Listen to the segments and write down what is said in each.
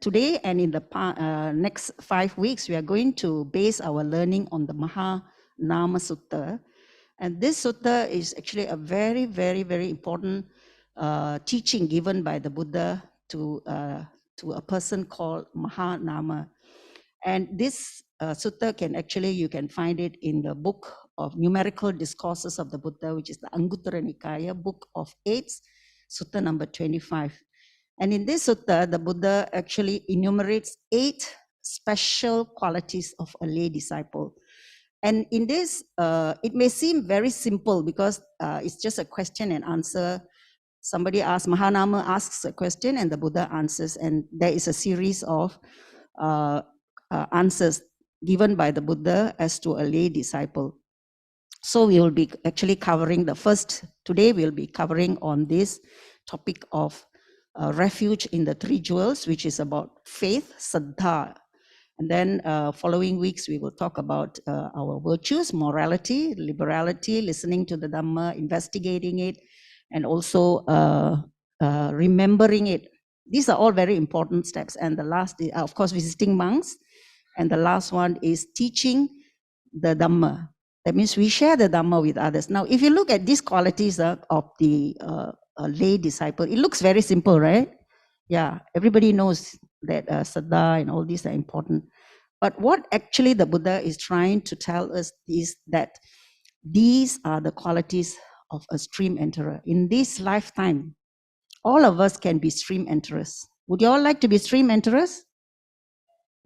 today and in the next 5 weeks, we are going to base our learning on the Mahanama Sutta. And this sutta is actually a very, very, very important teaching given by the Buddha to a person called Mahanama. And this sutta you can find it in the book of Numerical Discourses of the Buddha, which is the Anguttara Nikaya, book of 8, sutta number 25. And in this sutta, the Buddha actually enumerates 8 special qualities of a lay disciple. And in this, it may seem very simple because it's just a question and answer. Somebody asks, Mahanama asks a question and the Buddha answers, and there is a series of answers given by the Buddha as to a lay disciple. So we will be actually covering today we'll be covering on this topic of refuge in the 3 jewels, which is about faith, Saddha. And then following weeks, we will talk about our virtues, morality, liberality, listening to the Dhamma, investigating it, and also remembering it. These are all very important steps. And the last is, of course, visiting monks. And the last one is teaching the Dhamma. That means we share the Dhamma with others. Now, if you look at these qualities of the lay disciple, it looks very simple, right? Yeah, everybody knows that Saddha and all these are important. But what actually the Buddha is trying to tell us is that these are the qualities of a stream enterer. In this lifetime, all of us can be stream enterers. Would you all like to be stream enterers?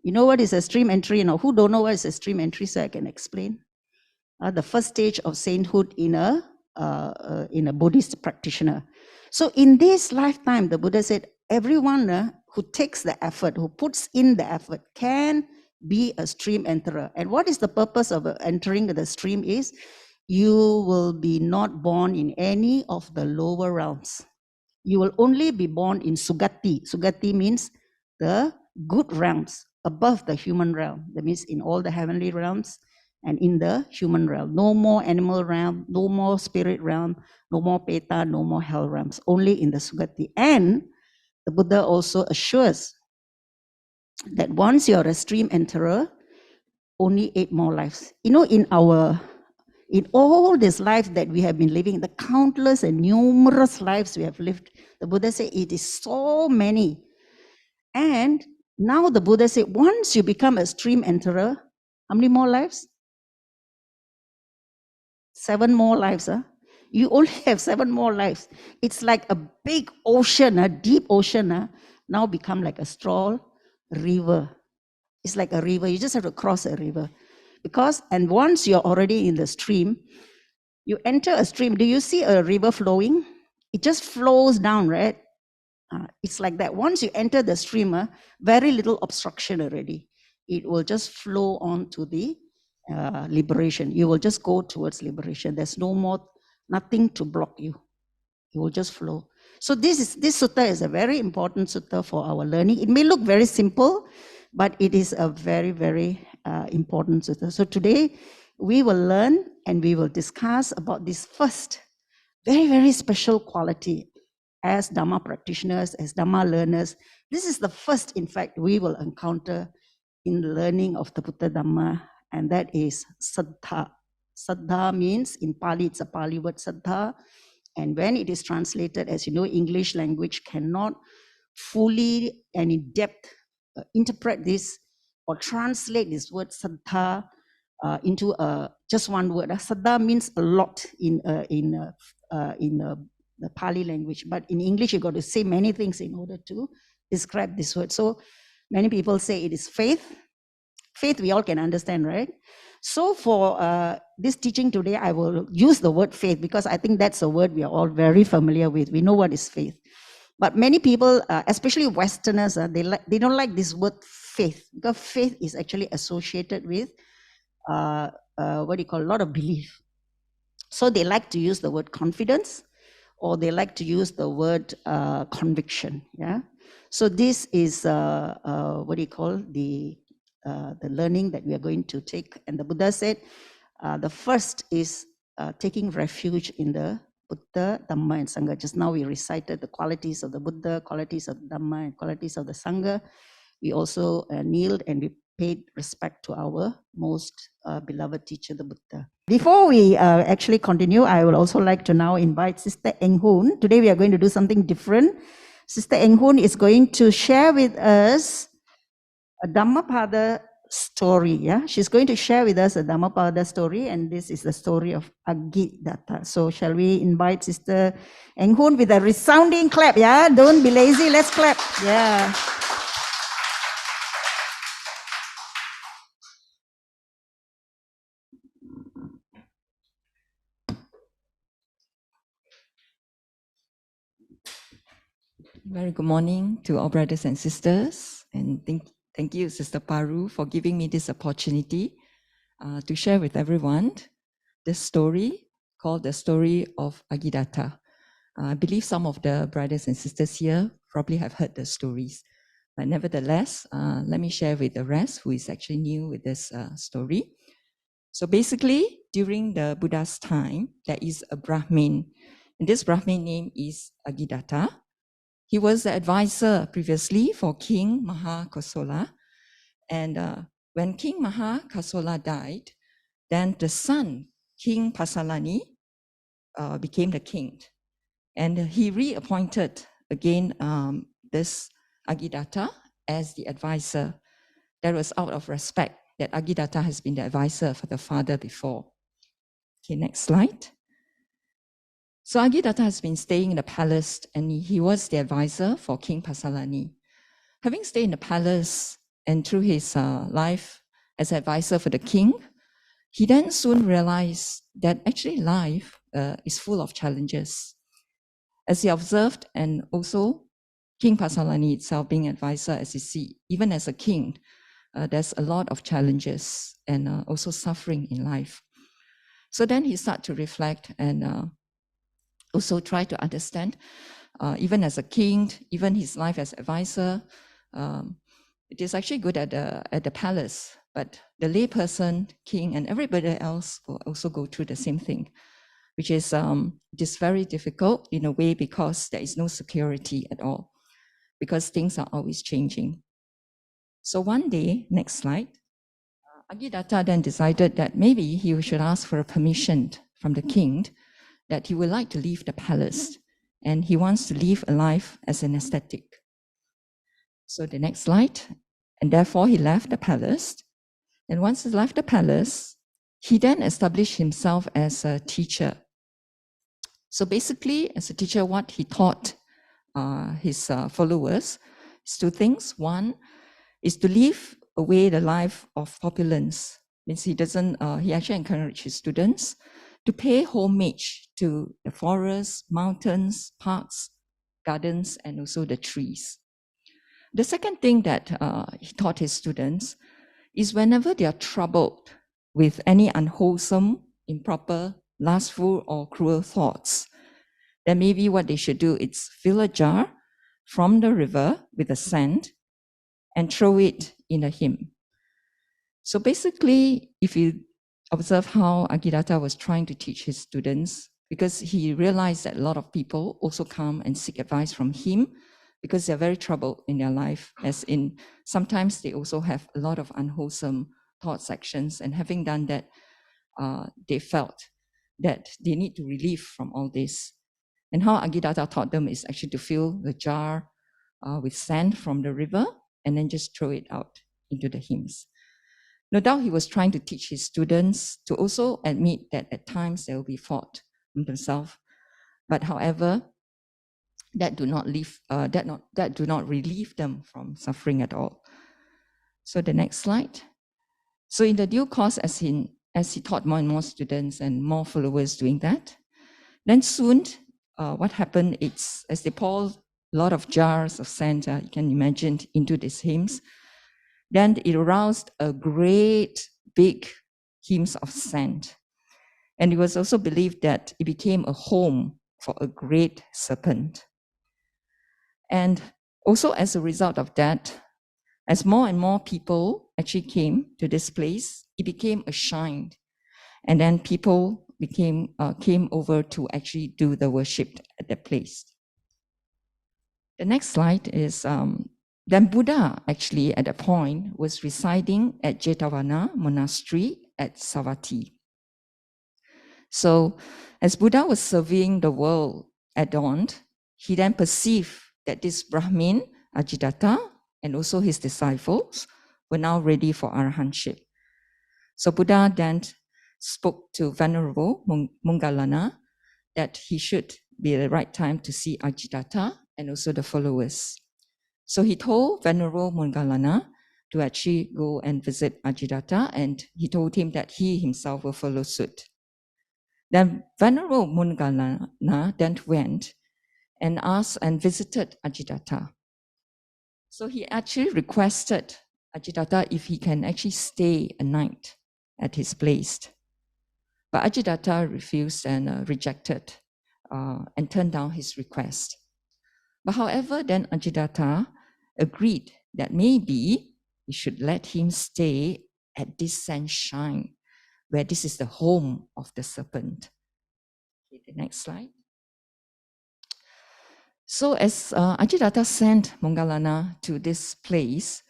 You know what is a stream entry? Who don't know what is a stream entry, so I can explain? The first stage of sainthood in a Buddhist practitioner. So in this lifetime, the Buddha said, everyone who takes the effort, who puts in the effort, can be a stream enterer. And what is the purpose of entering the stream is, you will be not born in any of the lower realms. You will only be born in Sugati. Sugati means the good realms, above the human realm. That means in all the heavenly realms and in the human realm. No more animal realm, no more spirit realm, no more Peta, no more hell realms, only in the Sugati. And the Buddha also assures that once you're a stream enterer, only 8 more lives. In all this life that we have been living, the countless and numerous lives we have lived, the Buddha said it is so many. And now the Buddha said, once you become a stream enterer, how many more lives? 7 more lives. You only have 7 more lives. It's like a big ocean, a deep ocean, now become like a small river. It's like a river. You just have to cross a river. And once you're already in the stream, you enter a stream. Do you see a river flowing? It just flows down, right? It's like that. Once you enter the stream, very little obstruction already. It will just flow on to the liberation. You will just go towards liberation. There's nothing to block you. It will just flow. So this sutta is a very important sutta for our learning. It may look very simple, but it is a very, very important sutta. So today we will learn and we will discuss about this first very, very special quality as Dhamma practitioners, as Dhamma learners. This is the first, in fact, we will encounter in the learning of the Buddha Dhamma, and that is Saddha. Saddha means, in Pali, it's a Pali word, Saddha. And when it is translated, as you know, English language cannot fully and in depth interpret this or translate this word Saddha into just one word. Saddha means a lot in the Pali language, but in English you got to say many things in order to describe this word. So many people say it is faith. Faith we all can understand, right? So for this teaching today, I will use the word faith because I think that's a word we are all very familiar with. We know what is faith. But many people, especially Westerners, they don't like this word faith because faith is actually associated with a lot of belief. So they like to use the word confidence, or they like to use the word conviction. Yeah. So this is the learning that we are going to take. And the Buddha said the first is taking refuge in the Buddha, Dhamma, and Sangha. Just now we recited the qualities of the Buddha, qualities of the Dhamma, and qualities of the Sangha. we also kneeled and we paid respect to our most beloved teacher, the Buddha. Before we actually continue, I would also like to now invite Sister Eng Hoon. Today we are going to do something different. Sister Eng Hoon is going to share with us a Dhammapada story. Yeah, she's going to share with us a Dhammapada story, and this is the story of Aggidatta. So, shall we invite Sister Eng Hoon with a resounding clap? Yeah, don't be lazy. Let's clap. Yeah. Very good morning to our brothers and sisters, and thank you, Sister Paru, for giving me this opportunity to share with everyone this story called the story of Aggidatta. I believe some of the brothers and sisters here probably have heard the stories, but nevertheless, let me share with the rest who is actually new with this story. So basically, during the Buddha's time, there is a Brahmin, and this Brahmin name is Aggidatta. He was the advisor previously for King Maha, and when King Maha died, then the son, King Pasalani, became the king. And he reappointed again this Aggidatta as the advisor. That was out of respect that Aggidatta has been the advisor for the father before. Okay, next slide. So Aggidatta has been staying in the palace, and he was the advisor for King Pasalani. Having stayed in the palace and through his life as advisor for the king, he then soon realized that actually life is full of challenges. As he observed, and also King Pasalani itself being advisor, as you see, even as a king, there's a lot of challenges and also suffering in life. So then he started to reflect and also try to understand, even as a king, even his life as advisor, it is actually good at the palace, but the layperson, king, and everybody else will also go through the same thing, which is very difficult in a way because there is no security at all, because things are always changing. So one day, next slide, Aggidatta then decided that maybe he should ask for a permission from the king that he would like to leave the palace and he wants to live a life as an ascetic. So the next slide, and therefore he left the palace. And once he left the palace, he then established himself as a teacher. So basically, as a teacher, what he taught his followers is two things. One is to live away the life of opulence. Means he actually encouraged his students to pay homage to the forests, mountains, parks, gardens, and also the trees. The second thing that he taught his students is whenever they are troubled with any unwholesome, improper, lustful, or cruel thoughts, then maybe what they should do is fill a jar from the river with the sand and throw it in a hymn. So basically, if you observe how Aggidatta was trying to teach his students, because he realized that a lot of people also come and seek advice from him because they're very troubled in their life, as in sometimes they also have a lot of unwholesome thought sections, and having done that, they felt that they need to relieve from all this. And how Aggidatta taught them is actually to fill the jar with sand from the river and then just throw it out into the hymns. No doubt he was trying to teach his students to also admit that at times there will be fault in themselves, but however, that do not relieve them from suffering at all. So the next slide. So in the due course, as he taught more and more students and more followers doing that, then soon what happened is, as they poured a lot of jars of sand, you can imagine, into these hymns, then it aroused a great big hymns of sand. And it was also believed that it became a home for a great serpent. And also as a result of that, as more and more people actually came to this place, it became a shrine. And then people came over to actually do the worship at that place. The next slide is Then Buddha actually at that point was residing at Jetavana monastery at Savatthi. So as Buddha was surveying the world at dawn, he then perceived that this Brahmin, Ajidata, and also his disciples were now ready for arahantship. So Buddha then spoke to Venerable Mungalana that he should be the right time to see Ajidata and also the followers. So he told Venerable Mungalana to actually go and visit Ajidata, and he told him that he himself will follow suit. Then Venerable Mungalana then went and asked and visited Ajidata. So he actually requested Ajidata if he can actually stay a night at his place. But Ajidata refused and rejected and turned down his request. But however, then Ajidata agreed that maybe he should let him stay at this sunshine, where this is the home of the serpent. Okay, the next slide. So as Ajidata sent Mungalana to this place,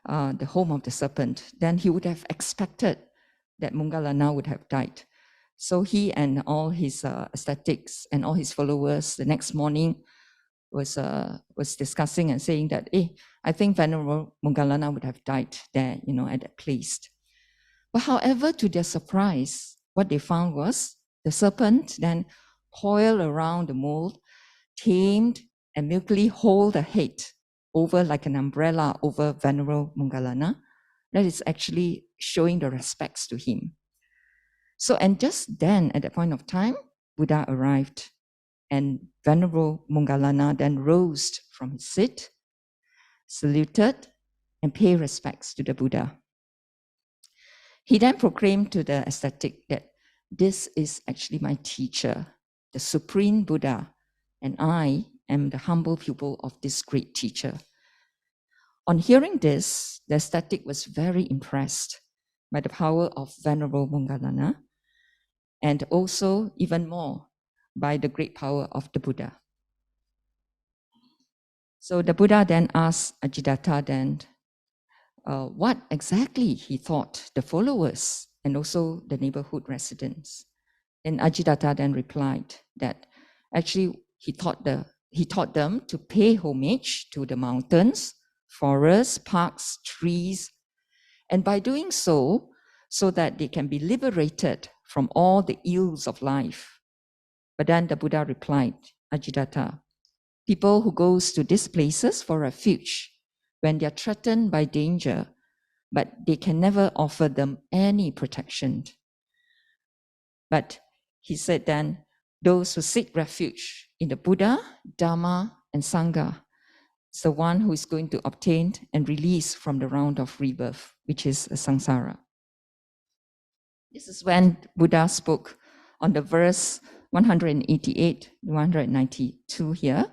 the home of the serpent, then he would have expected that Mungalana would have died. So he and all his ascetics and all his followers the next morning was discussing and saying that, I think Venerable Mungalana would have died there, at that place. But however, to their surprise, what they found was the serpent then coiled around the mold, tamed and milkily hold the head over like an umbrella over Venerable Mungalana. That is actually showing the respects to him. So, and just then, at that point of time, Buddha arrived, and Venerable Mungalana then rose from his seat, saluted, and paid respects to the Buddha. He then proclaimed to the ascetic that this is actually my teacher, the Supreme Buddha, and I am the humble pupil of this great teacher. On hearing this, the ascetic was very impressed by the power of Venerable Mungalana, and also even more by the great power of the Buddha. So the Buddha then asked Ajidata then what exactly he thought the followers and also the neighborhood residents. And Ajidata then replied that actually he taught them to pay homage to the mountains, forests, parks, trees, and by doing so that they can be liberated from all the ills of life. But then the Buddha replied, Ajidata, people who goes to these places for refuge when they are threatened by danger, but they can never offer them any protection. But he said then, those who seek refuge in the Buddha, Dhamma, and Sangha is the one who is going to obtain and release from the round of rebirth, which is samsara. This is when Buddha spoke on the verse 188, 192 here,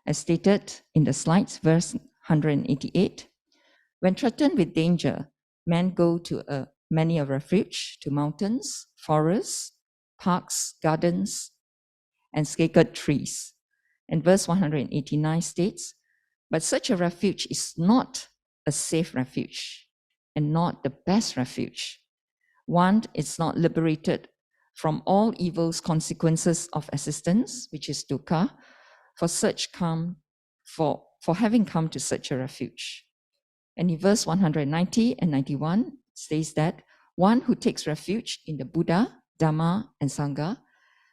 as stated in the slides, verse 188. When threatened with danger, men go to many a refuge, to mountains, forests, parks, gardens, and sacred trees. And verse 189 states, but such a refuge is not a safe refuge and not the best refuge. One is not liberated from all evil's consequences of existence, which is dukkha, for having come to such a refuge. And in verse 190 and 91 says that one who takes refuge in the Buddha, Dhamma, and Sangha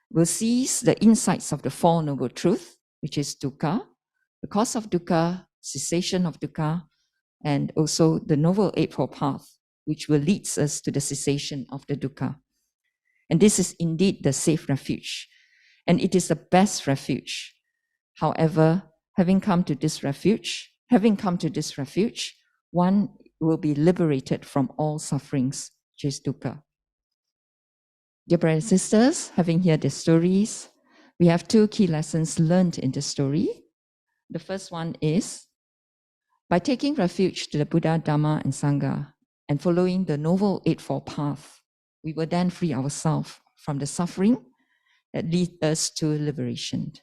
will seize the insights of the Four Noble Truths, which is dukkha, the cause of dukkha, cessation of dukkha, and also the Noble Eightfold Path, which will lead us to the cessation of the dukkha. And this is indeed the safe refuge, and it is the best refuge. However, having come to this refuge, one will be liberated from all sufferings, which is dukkha. Dear brothers and sisters, having heard the stories, we have two key lessons learned in the story. The first one is, by taking refuge to the Buddha, Dhamma, and Sangha, and following the Noble Eightfold Path, we will then free ourselves from the suffering that leads us to liberation.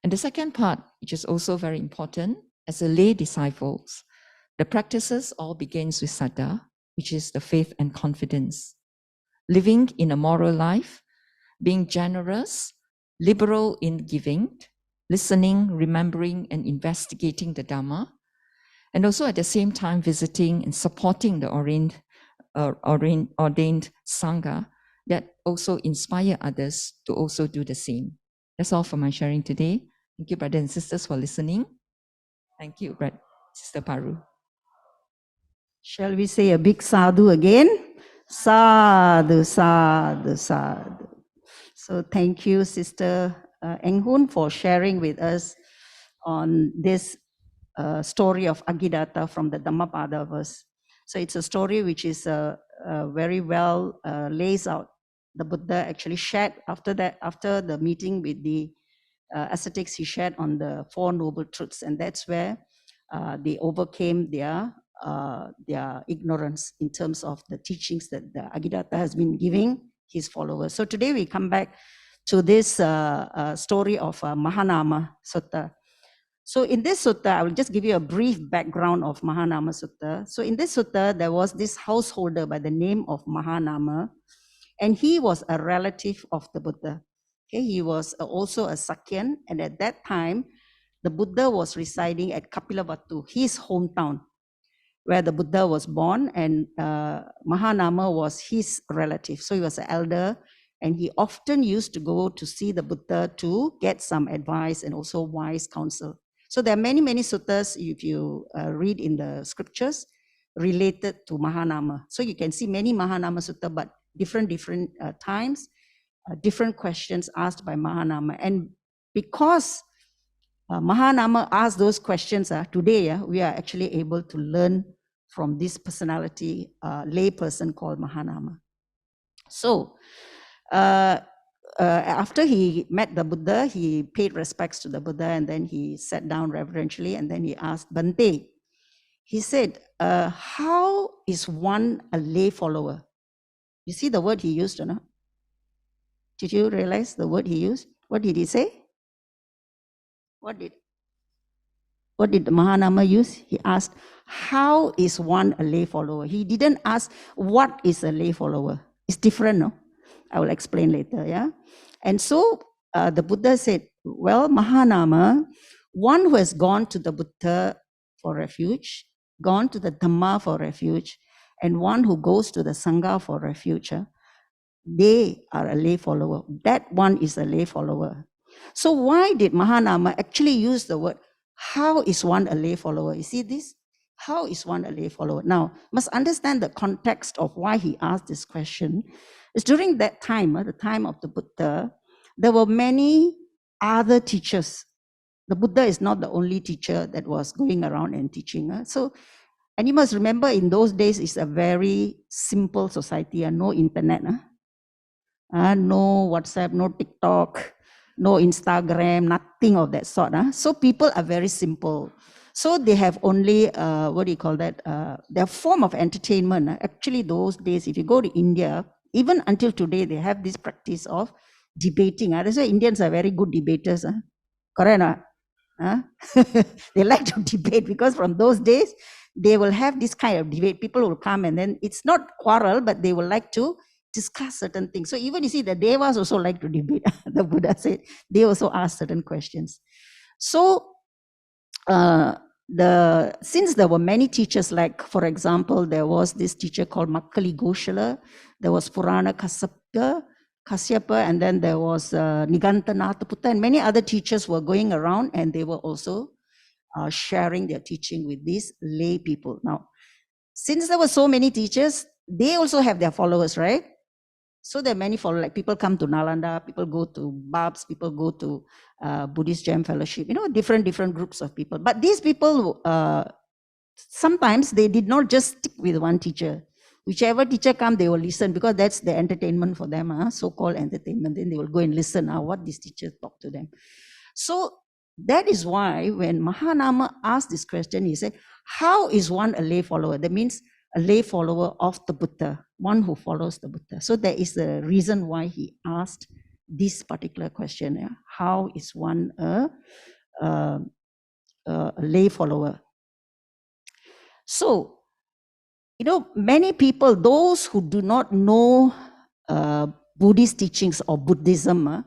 And the second part, which is also very important, As a lay disciples, the practices all begins with Saddha, which is the faith and confidence. Living in a moral life, being generous, liberal in giving, listening, remembering, and investigating the Dhamma, and also at the same time visiting and supporting the ordained Sangha that also inspire others to also do the same. That's all for my sharing today. Thank you, brothers and sisters, for listening. Thank you, Sister Paru. Shall we say a big sadhu again? Sadhu, sadhu, sadhu. So thank you, Sister Eng Hoon, for sharing with us on this story of Aggidatta from the Dhammapada verse. So it's a story which is very well lays out. The Buddha actually shared after the meeting with the ascetics, he shared on the Four Noble Truths, and that's where they overcame their ignorance in terms of the teachings that the Aggidatta has been giving his followers. So today we come back to this story of Mahanama Sutta. So in this sutta, I will just give you a brief background of Mahanama Sutta. So in this sutta, there was this householder by the name of Mahanama, and he was a relative of the Buddha. Okay, he was also a Sakyan, and at that time, the Buddha was residing at Kapilavatthu, his hometown, where the Buddha was born, and Mahanama was his relative. So he was an elder, and he often used to go to see the Buddha to get some advice and also wise counsel. So there are many, many suttas, if you read in the scriptures, related to Mahanama. So you can see many Mahanama Sutta, but different times, different questions asked by Mahanama. And because Mahanama asked those questions, today we are actually able to learn from this personality, lay person called Mahanama. So after he met the Buddha, he paid respects to the Buddha, and then he sat down reverentially, and then he asked Bante, he said, how is one a lay follower? You see the word he used or not? Did you realize the word he used? What did he say? What did Mahanama use? He asked, how is one a lay follower? He didn't ask, what is a lay follower? It's different, no? I will explain later, yeah? And so the Buddha said, well, Mahanama, one who has gone to the Buddha for refuge, gone to the Dhamma for refuge, and one who goes to the Sangha for refuge, they are a lay follower. That one is a lay follower. So why did Mahanama actually use the word, how is one a lay follower? You see this? How is one a lay follower? Now, must understand the context of why he asked this question. Is during that time, the time of the Buddha, there were many other teachers. The Buddha is not the only teacher that was going around and teaching. So, and you must remember, in those days, it's a very simple society, no internet. No WhatsApp, no TikTok, no Instagram, nothing of that sort. So people are very simple. So they have only, their form of entertainment. Actually, those days, if you go to India, even until today, they have this practice of debating. That's why Indians are very good debaters. Correct or not? They like to debate, because from those days, they will have this kind of debate. People will come, and then it's not quarrel, but they will like to discuss certain things. So even you see, the Devas also like to debate. The Buddha said they also ask certain questions. So since there were many teachers, like for example, there was this teacher called Makkali Goshala, there was Purana Kasyapa, and then there was Nigantanataputta, and many other teachers were going around, and they were also sharing their teaching with these lay people. Now, since there were so many teachers, they also have their followers, right? So there are many followers, like people come to Nalanda, people go to Babs, people go to Buddhist Gem Fellowship, different groups of people. But these people, sometimes they did not just stick with one teacher. Whichever teacher come, they will listen, because that's the entertainment for them, so-called entertainment. Then they will go and listen what this teacher talk to them. So that is why when Mahanama asked this question, he said, how is one a lay follower? That means a lay follower of the Buddha, one who follows the Buddha. So there is a reason why he asked this particular question. How is one a lay follower. So, many people, those who do not know Buddhist teachings or Buddhism,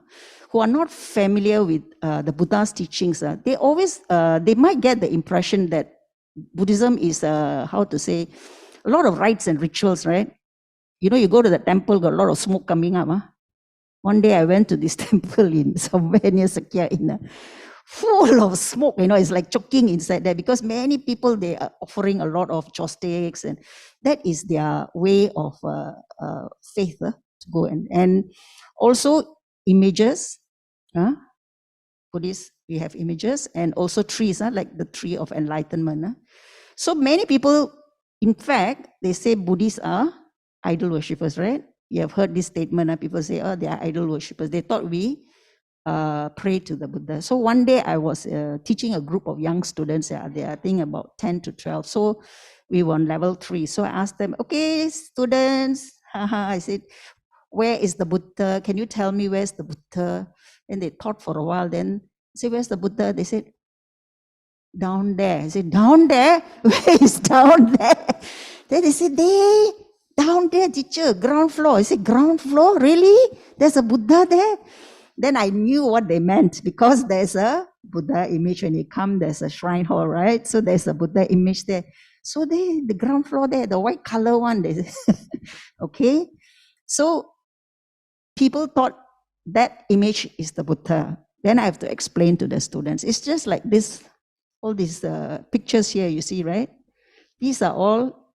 who are not familiar with the Buddha's teachings, they always, they might get the impression that Buddhism is, how to say, a lot of rites and rituals, right? You go to the temple, got a lot of smoke coming up. One day I went to this temple in somewhere near Sakya, full of smoke, it's like choking inside there, because many people, they are offering a lot of chopsticks, and that is their way of faith to go. And also images, Buddhist, we have images, and also trees, like the tree of enlightenment. So many people, in fact, they say Buddhists are idol worshippers, right? You have heard this statement, people say, oh, they are idol worshippers. They thought we pray to the Buddha. So one day I was teaching a group of young students, they are, I think, about 10 to 12. So we were on level 3. So I asked them, okay, students, I said, where is the Buddha? Can you tell me where's the Buddha? And they thought for a while. Then I said, where's the Buddha? They said, down there. I said, down there? Where is down there? Then they said, down there, teacher, ground floor. I said, ground floor? Really? There's a Buddha there? Then I knew what they meant, because there's a Buddha image when you come, there's a shrine hall, right? So there's a Buddha image there. So the ground floor there, the white color one, okay? So people thought that image is the Buddha. Then I have to explain to the students. It's just like this, all these pictures here, you see, right? These are all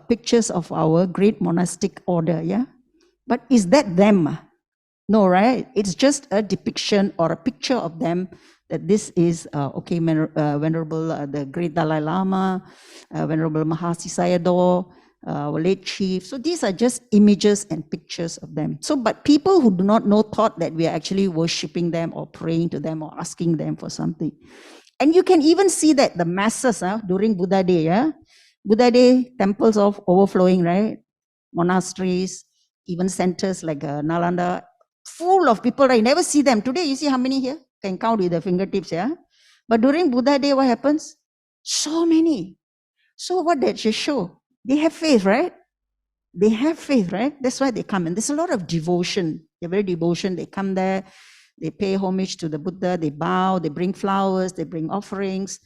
pictures of our great monastic order, yeah? But is that them? No, right? It's just a depiction or a picture of them, that this is, Venerable, the great Dalai Lama, Venerable Maha Sayadaw, late chief. So these are just images and pictures of them. So, but people who do not know thought that we are actually worshipping them or praying to them or asking them for something. And you can even see that the masses during Buddha Day, Buddha Day, temples of overflowing, right? Monasteries, even centers like Nalanda, full of people, right? You never see them. Today, you see how many here? Can count with the fingertips, yeah? But during Buddha Day, what happens? So many. So what did she show? They have faith, right? They have faith, right? That's why they come. And there's a lot of devotion. They're very devotion. They come there, they pay homage to the Buddha, they bow, they bring flowers, they bring offerings.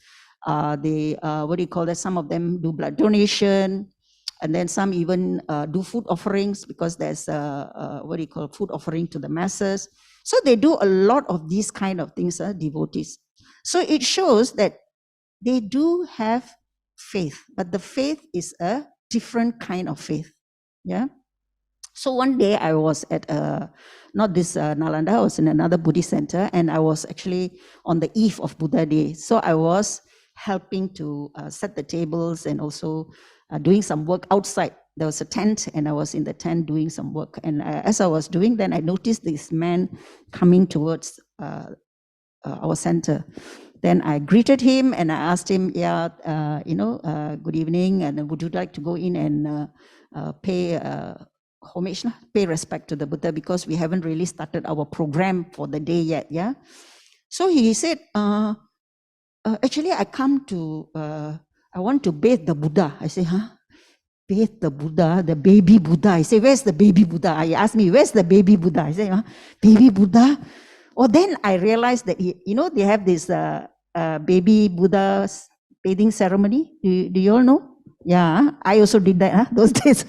Some of them do blood donation. And then some even do food offerings, because there's food offering to the masses. So they do a lot of these kind of things, devotees. So it shows that they do have faith, but the faith is a different kind of faith. Yeah. So one day I was at not this Nalanda, I was in another Buddhist center, and I was actually on the eve of Buddha Day. So I was helping to set the tables and also doing some work outside. There was a tent, and I was in the tent doing some work. And as I was doing, then I noticed this man coming towards our center. Then I greeted him and I asked him, good evening, and would you like to go in and pay homage, pay respect to the Buddha, because we haven't really started our program for the day yet, yeah? So he said, actually I I want to bathe the Buddha. I say, bathe the Buddha, the baby Buddha. I say, where's the baby Buddha? He asked me, where's the baby Buddha? I say, baby Buddha? Oh, then I realized that, they have this baby Buddha bathing ceremony. Do you all know? Yeah, I also did that those days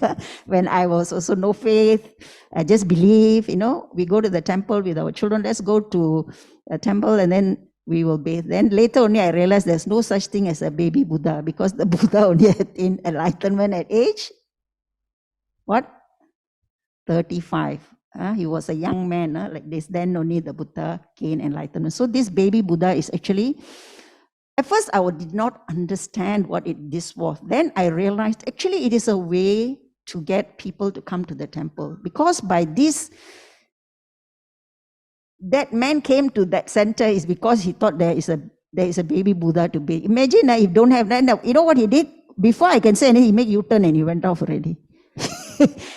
when I was also no faith. I just believe, we go to the temple with our children. Let's go to a temple and then we will bathe. Then later only I realized there's no such thing as a baby Buddha, because the Buddha only attained enlightenment at age, what? 35. He was a young man like this. Then only the Buddha gained enlightenment. So this baby Buddha is actually, at first I did not understand what this was. Then I realized actually it is a way to get people to come to the temple, because by this, that man came to that center is because he thought there is a baby Buddha to bathe. Imagine if don't have that. You know what he did? Before I can say anything, he made U-turn and he went off already.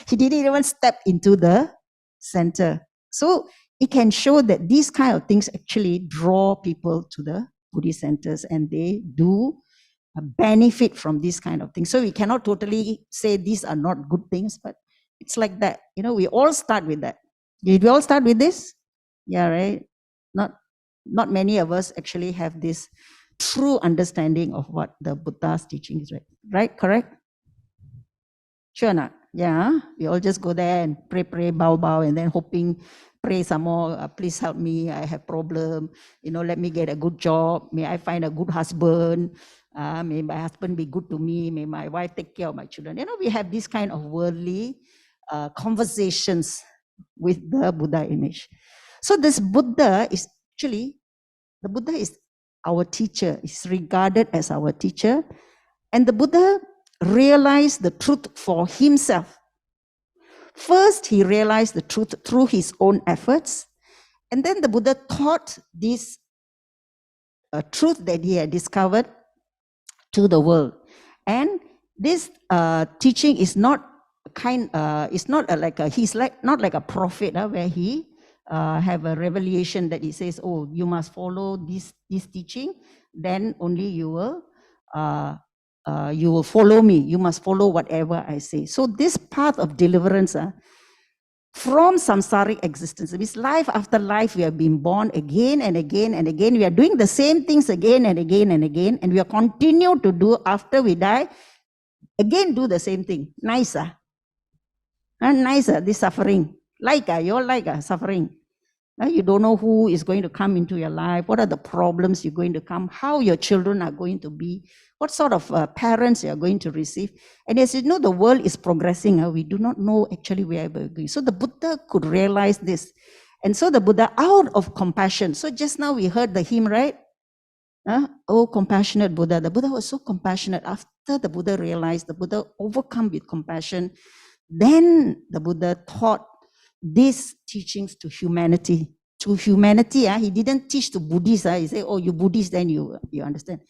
He didn't even step into the center. So it can show that these kind of things actually draw people to the Buddhist centers, and they do benefit from these kind of things. So we cannot totally say these are not good things, but it's like that. We all start with that. Did we all start with this? Yeah, right? Not many of us actually have this true understanding of what the Buddha's teaching is, right? Right? Correct? Sure not? Yeah. We all just go there and pray, bow, and then hoping, pray some more, please help me, I have problem, let me get a good job, may I find a good husband, may my husband be good to me, may my wife take care of my children. We have this kind of worldly conversations with the Buddha image. So this Buddha is actually, the Buddha is our teacher, is regarded as our teacher, and the Buddha realized the truth for himself. First, he realized the truth through his own efforts, and then the Buddha taught this truth that he had discovered to the world. And this teaching is not not like a prophet where he have a revelation that he says, oh, you must follow this teaching, then only you will follow me. You must follow whatever I say. So this path of deliverance from samsaric existence, means life after life, we have been born again and again and again. We are doing the same things again and again and again, and we are continue to do after we die. Again, do the same thing. Nice, nice, this suffering. You all like suffering. You don't know who is going to come into your life, what are the problems you're going to come, how your children are going to be, what sort of parents you are going to receive. And as you know, the world is progressing. We do not know actually where we're going. So the Buddha could realize this. And so the Buddha, out of compassion, so just now we heard the hymn, right? Oh, compassionate Buddha. The Buddha was so compassionate. After the Buddha realized, the Buddha overcome with compassion, then the Buddha taught these teachings to humanity. To humanity, he didn't teach to Buddhists. He said, oh, you Buddhists, then you understand.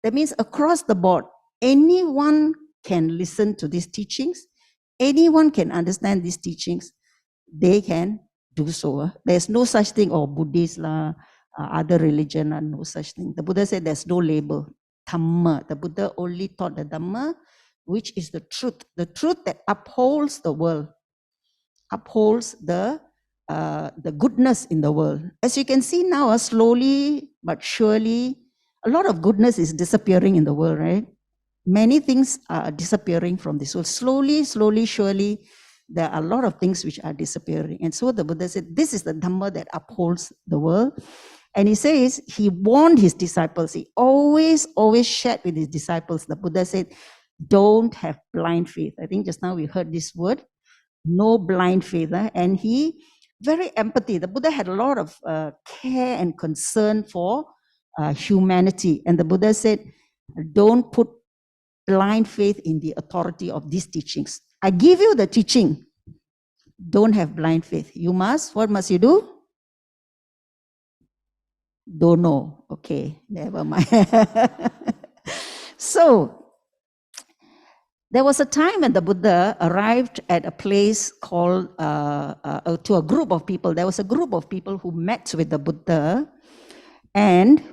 That means across the board, anyone can listen to these teachings. Anyone can understand these teachings. They can do so. There's no such thing, Buddhist, other religion, no such thing. The Buddha said there's no label. Dhamma. The Buddha only taught the Dhamma, which is the truth that upholds the world, upholds the goodness in the world. As you can see now, slowly but surely, a lot of goodness is disappearing in the world, right? Many things are disappearing from this world. Slowly, surely, there are a lot of things which are disappearing. And so the Buddha said, this is the Dhamma that upholds the world. And he says, he warned his disciples. He always shared with his disciples. The Buddha said, don't have blind faith. I think just now we heard this word, no blind faith. And he, very empathy. The Buddha had a lot of care and concern for humanity. And the Buddha said, don't put blind faith in the authority of these teachings. I give you the teaching. Don't have blind faith. You must, what must you do? Don't know. Okay, never mind. So, there was a time when the Buddha arrived at a place called, to a group of people. There was a group of people who met with the Buddha, and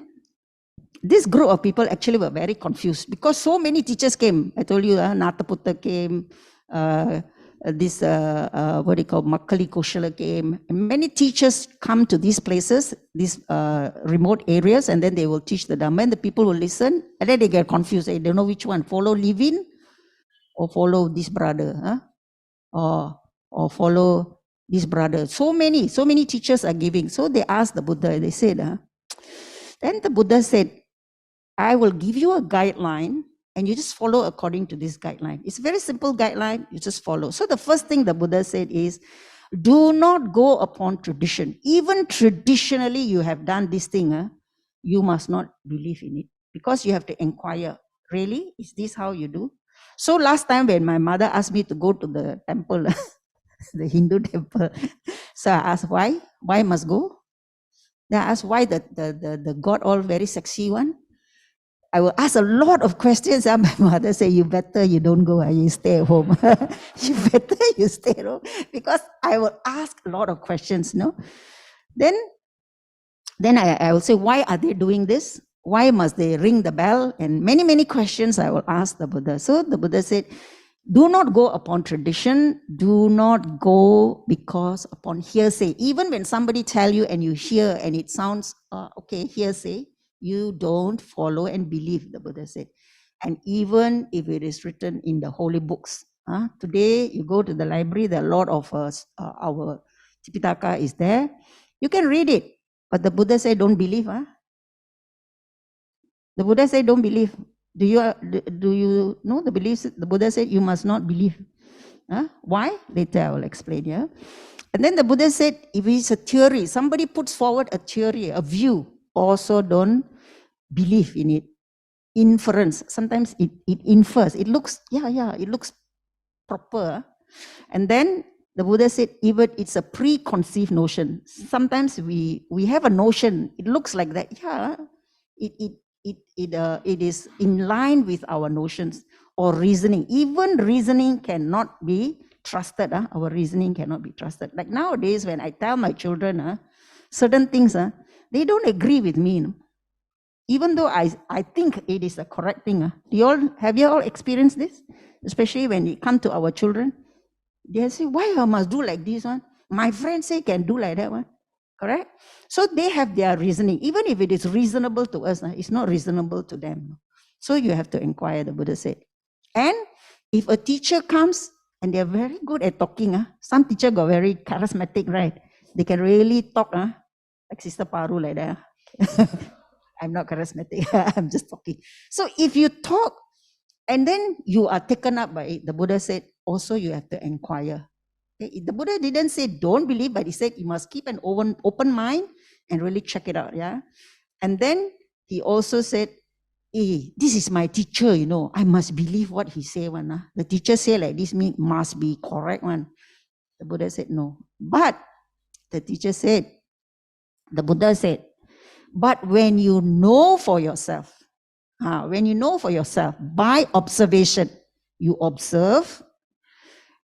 this group of people actually were very confused because so many teachers came. I told you, Nataputta came, Makkali Koshala came. Many teachers come to these places, these remote areas, and then they will teach the Dhamma, and the people will listen, and then they get confused. They don't know which one, follow Livin or follow this brother, or follow this brother. So many teachers are giving. So they asked the Buddha, they said, then the Buddha said, I will give you a guideline and you just follow according to this guideline. It's a very simple guideline, you just follow. So the first thing the Buddha said is, do not go upon tradition. Even traditionally you have done this thing, you must not believe in it because you have to inquire, really, is this how you do? So last time when my mother asked me to go to the temple, the Hindu temple, so I asked why must go? Then I asked why the God all very sexy one. I will ask a lot of questions. And my mother said, you better you don't go, you stay at home. You better you stay at home. Because I will ask a lot of questions, no? Then I will say, why are they doing this? Why must they ring the bell? And many, many questions I will ask the Buddha. So the Buddha said, do not go upon tradition. Do not go because upon hearsay. Even when somebody tell you and you hear and it sounds, okay, hearsay, you don't follow and believe, the Buddha said. And even if it is written in the holy books. Today, you go to the library, there are a lot of our Tipitaka is there. You can read it. But the Buddha said, don't believe. The Buddha said, don't believe. Do you know the beliefs? The Buddha said, you must not believe. Why? Later I will explain. Yeah. And then the Buddha said, if it's a theory, somebody puts forward a theory, a view, also don't believe in it. Inference. Sometimes it infers. It looks, it looks proper. And then the Buddha said, even it's a preconceived notion. Sometimes we have a notion. It looks like that. Yeah, it is in line with our notions or reasoning. Even reasoning cannot be trusted. Our reasoning cannot be trusted. Like nowadays, when I tell my children certain things, they don't agree with me. Even though I think it is the correct thing. Have you all experienced this? Especially when it comes to our children. They say, why I must do like this one? My friends say can do like that one. Correct? So they have their reasoning. Even if it is reasonable to us, it's not reasonable to them. So you have to inquire, the Buddha said. And if a teacher comes and they're very good at talking, some teacher got very charismatic, right? They can really talk, like Sister Paru like that. I'm not charismatic, I'm just talking. So if you talk and then you are taken up by it, the Buddha said, also you have to inquire. Okay? The Buddha didn't say don't believe, but he said you must keep an open mind and really check it out. Yeah. And then he also said, this is my teacher, I must believe what he say one. The teacher say like this means must be correct one. The Buddha said no. But the teacher said, the Buddha said, but when you know for yourself, by observation, you observe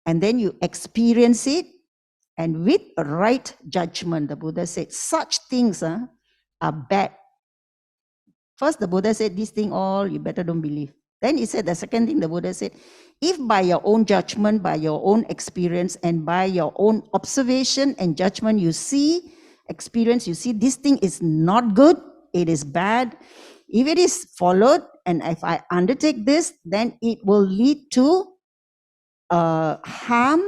and then you experience it, and with right judgment, the Buddha said, such things are bad. First, the Buddha said, this thing all, you better don't believe. Then he said, the second thing the Buddha said, if by your own judgment, by your own experience, and by your own observation and judgment, you see this thing is not good, it is bad. If it is followed, and if I undertake this, then it will lead to harm,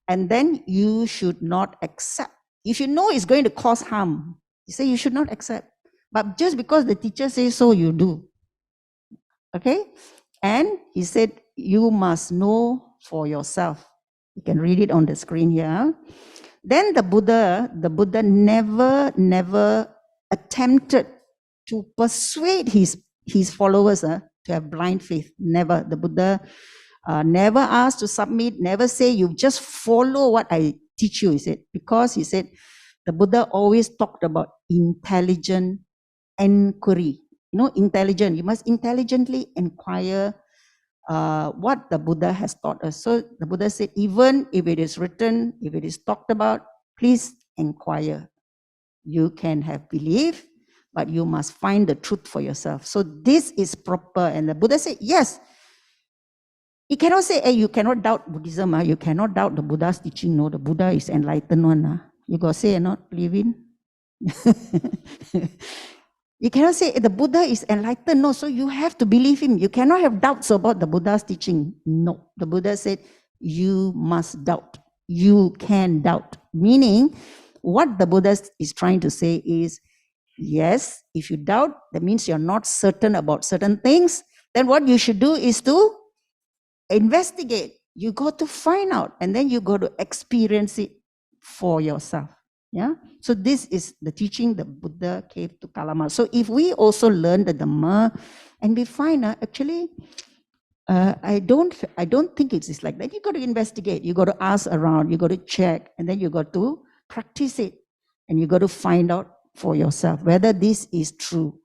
and then you should not accept. If you know it's going to cause harm, you say you should not accept. But just because the teacher says so, you do. Okay? And he said, you must know for yourself. You can read it on the screen here. Then the Buddha never attempted to persuade his followers to have blind faith. Never. The Buddha never asked to submit, never say, you just follow what I teach you, he said. Because he said, the Buddha always talked about intelligent inquiry. Intelligent. You must intelligently inquire what the Buddha has taught us. So the Buddha said, even if it is written, if it is talked about, please inquire. You can have belief, but you must find the truth for yourself. So this is proper. And the Buddha said, yes. He cannot say, hey, you cannot doubt Buddhism. You cannot doubt the Buddha's teaching. No, the Buddha is enlightened one. You got to say or not, believe in? You cannot say the Buddha is enlightened. No, so you have to believe him. You cannot have doubts about the Buddha's teaching. No, the Buddha said, you must doubt. You can doubt. Meaning, what the Buddha is trying to say is, yes, if you doubt, that means you're not certain about certain things. Then what you should do is to investigate. You got to find out, and then you got to experience it for yourself. Yeah. So this is the teaching the Buddha gave to Kalama. So if we also learn the Dhamma, and we find actually, I don't think it's like that. You got to investigate. You got to ask around. You got to check, and then you got to practice it, and you got to find out for yourself whether this is true.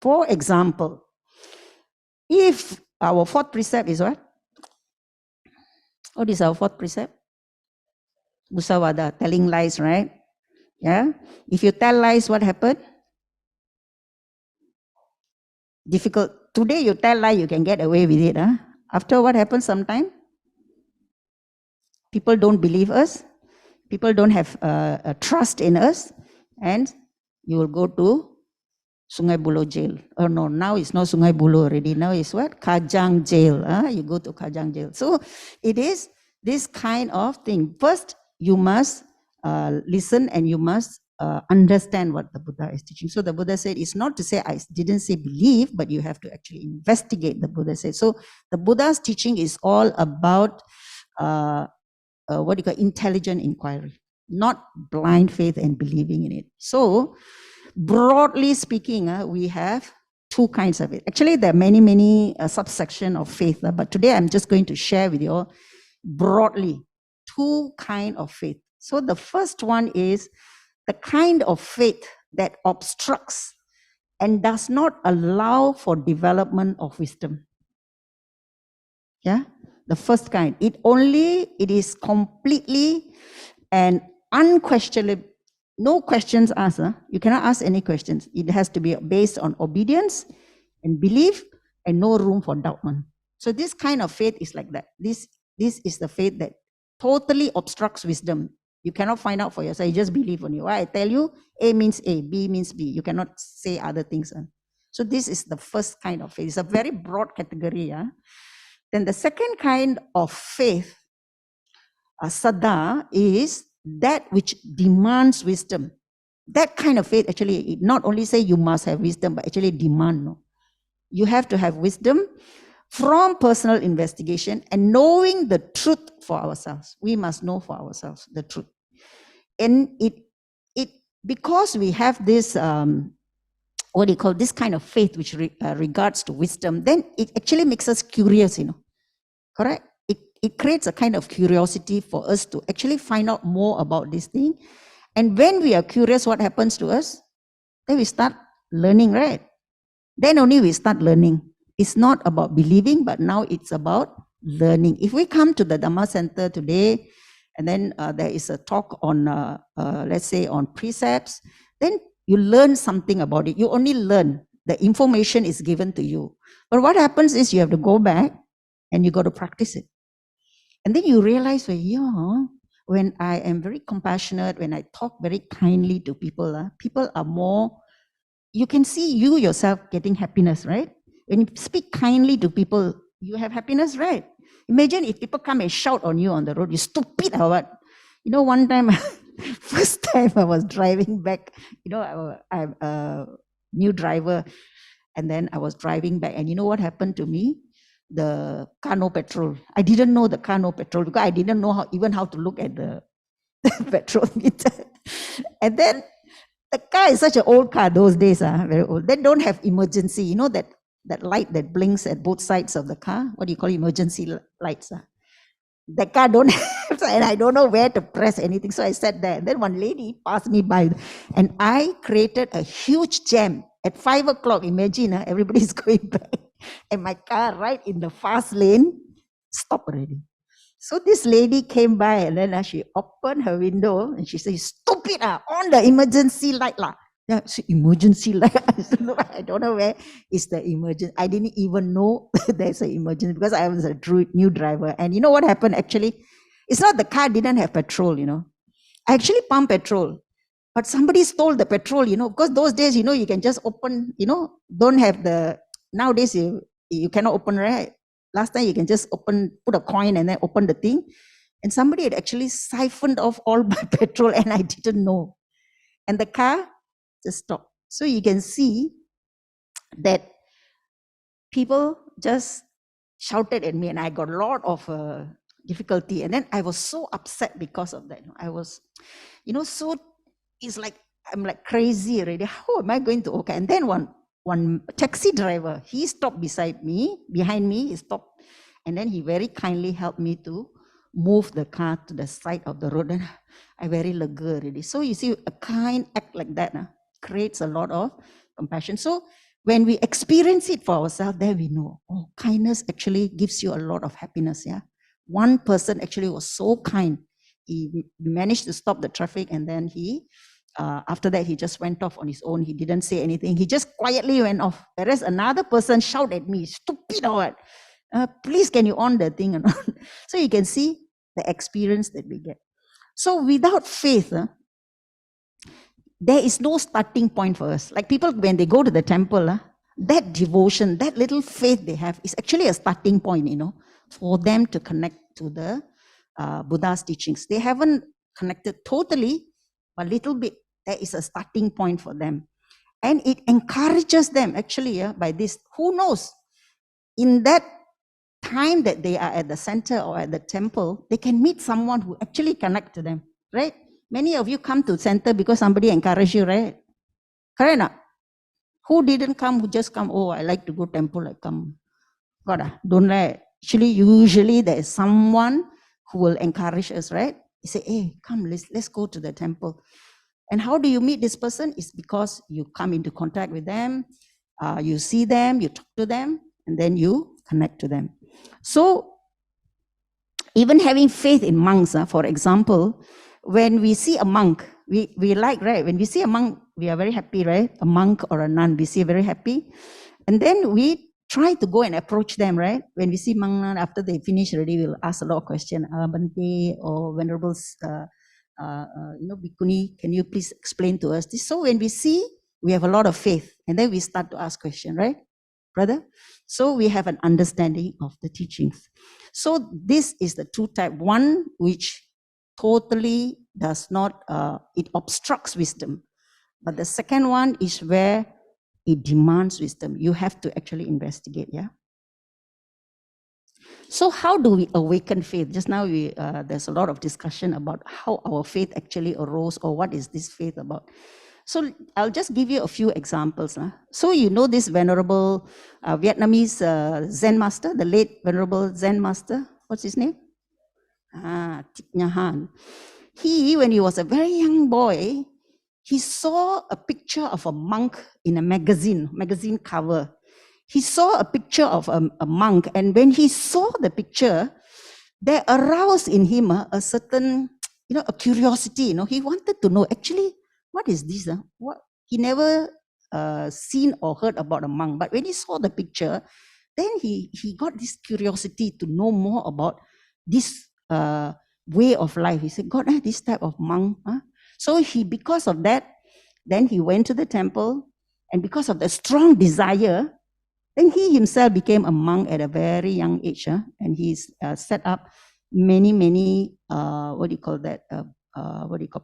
For example, if our fourth precept is what? What is our fourth precept? Musawada, telling lies, right? Yeah. If you tell lies, what happened? difficult. Today you tell lie, you can get away with it. Huh? After what happens sometime? People don't believe us. People don't have a trust in us. And you will go to Sungai Buloh jail. Oh no, now it's not Sungai Buloh already. Now it's what? Kajang jail. You go to Kajang jail. So it is this kind of thing. First, you must listen and you must understand what the Buddha is teaching. So the Buddha said, it's not to say, I didn't say believe, but you have to actually investigate, the Buddha said. So the Buddha's teaching is all about what you call intelligent inquiry, not blind faith and believing in it. So broadly speaking, we have two kinds of it. Actually, there are many subsections of faith, but today I'm just going to share with you all broadly two kinds of faith. So the first one is the kind of faith that obstructs and does not allow for development of wisdom. Yeah, the first kind. It is completely and unquestionably, no questions asked. You cannot ask any questions. It has to be based on obedience and belief and no room for doubt. So this kind of faith is like that. This is the faith that totally obstructs wisdom. You cannot find out for yourself. You just believe on you. I tell you, A means A, B means B. You cannot say other things. So this is the first kind of faith. It's a very broad category. Then the second kind of faith, Saddha, is that which demands wisdom. That kind of faith actually, it not only say you must have wisdom, but actually demand. No, you have to have wisdom from personal investigation and knowing the truth for ourselves. We must know for ourselves the truth. And it because we have this this kind of faith which regards to wisdom, then it actually makes us curious, correct? It creates a kind of curiosity for us to actually find out more about this thing. And when we are curious, what happens to us? Then we start learning, right? Then only we start learning. It's not about believing, but now it's about learning. If we come to the Dhamma Center today, and then there is a talk on, let's say, on precepts, then you learn something about it. You only learn. The information is given to you. But what happens is you have to go back and you got to practice it. And then you realize, when I am very compassionate, when I talk very kindly to people, people are more, you can see you yourself getting happiness, right? When you speak kindly to people, you have happiness, right? Imagine if people come and shout on you on the road, you stupid or what? One time, first time I was driving back, I'm a new driver, and then I was driving back, and you know what happened to me? The car no petrol. I didn't know the car no petrol because I didn't know how to look at the petrol meter. And then the car is such an old car those days, very old. They don't have emergency. That light that blinks at both sides of the car. What do you call emergency lights? The car don't have, and I don't know where to press anything. So I sat there. And then one lady passed me by, and I created a huge jam at 5 o'clock. Imagine, everybody's going back. And my car right in the fast lane stopped already. So this lady came by and then she opened her window and she said, stupid, on the emergency light. Yeah, so emergency light. I don't know where is the emergency. I didn't even know there's an emergency because I was a new driver. And you know what happened actually? It's not the car didn't have petrol, I actually pumped petrol. But somebody stole the petrol, because those days, you can just open, don't have the, nowadays you cannot open, right? Last time you can just put a coin and then open the thing. And somebody had actually siphoned off all my petrol and I didn't know. And the car just stopped. So you can see that people just shouted at me and I got a lot of difficulty. And then I was so upset because of that. I was, so it's like, I'm like crazy already. How am I going to, okay? And then one taxi driver, he stopped behind me, he stopped. And then he very kindly helped me to move the car to the side of the road. And I very lega already. So you see, a kind act like that creates a lot of compassion. So when we experience it for ourselves, then we know, kindness actually gives you a lot of happiness. Yeah, one person actually was so kind. He managed to stop the traffic and then he after that, he just went off on his own. He didn't say anything. He just quietly went off. Whereas another person shouted at me, stupid or what? Please, can you on the thing? And so you can see the experience that we get. So without faith, there is no starting point for us. Like people, when they go to the temple, that devotion, that little faith they have is actually a starting point, for them to connect to the Buddha's teachings. They haven't connected totally, but little bit, there is a starting point for them. And it encourages them actually by this. Who knows? In that time that they are at the center or at the temple, they can meet someone who actually connect to them, right? Many of you come to center because somebody encouraged you, right? Correct or not? Who didn't come, who just come, oh, I like to go temple, I come. God, don't let. Actually, usually there is someone who will encourage us, right? You say, hey, come, let's go to the temple. And how do you meet this person? It's because you come into contact with them, you see them, you talk to them, and then you connect to them. So, even having faith in monks, for example, when we see a monk, we like, right? When we see a monk, we are very happy, right? A monk or a nun, we see very happy. And then we try to go and approach them, right? When we see monk nun, after they finish already, we'll ask a lot of questions. Bante or Venerables, Bhikkhuni, can you please explain to us this? So when we see, we have a lot of faith. And then we start to ask questions, right? Brother? So we have an understanding of the teachings. So this is the two type. One which totally does not, it obstructs wisdom. But the second one is where it demands wisdom. You have to actually investigate, yeah? So how do we awaken faith? Just now there's a lot of discussion about how our faith actually arose or what is this faith about. So I'll just give you a few examples. So you know this venerable Vietnamese Zen master, the late venerable Zen master. What's his name? Thich Nhat Hanh. He, when he was a very young boy, he saw a picture of a monk in a magazine cover. He saw a picture of a monk, and when he saw the picture, there aroused in him a certain, a curiosity. He wanted to know actually what is this. What he never seen or heard about a monk, but when he saw the picture, then he got this curiosity to know more about this way of life. He said, God, this type of monk. So because of that, then he went to the temple, and because of the strong desire, then he himself became a monk at a very young age, and he's set up many,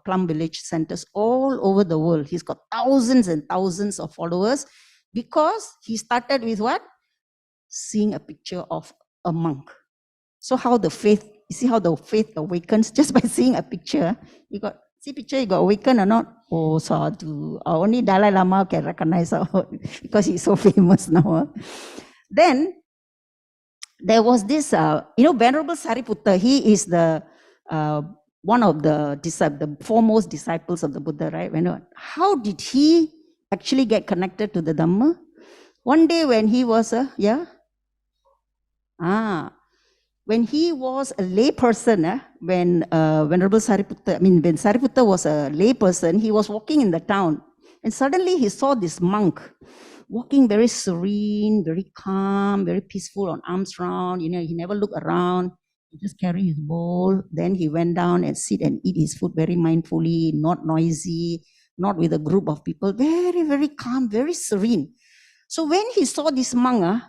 plum village centers all over the world. He's got thousands and thousands of followers because he started with what? Seeing a picture of a monk. So you see how the faith awakens just by seeing a picture. You got awakened or not? Oh, sadhu. Only Dalai Lama can recognize because he's so famous now. Then there was this, Venerable Sariputta. He is the one of the foremost disciples of the Buddha, right? How did he actually get connected to the Dhamma? One day when he was when he was a lay person, when Venerable Sariputta, when Sariputta was a lay person, he was walking in the town, and suddenly he saw this monk walking very serene, very calm, very peaceful, on arms round. He never looked around. He just carried his bowl. Then he went down and sit and eat his food very mindfully, not noisy, not with a group of people. Very, very calm, very serene. So when he saw this monk,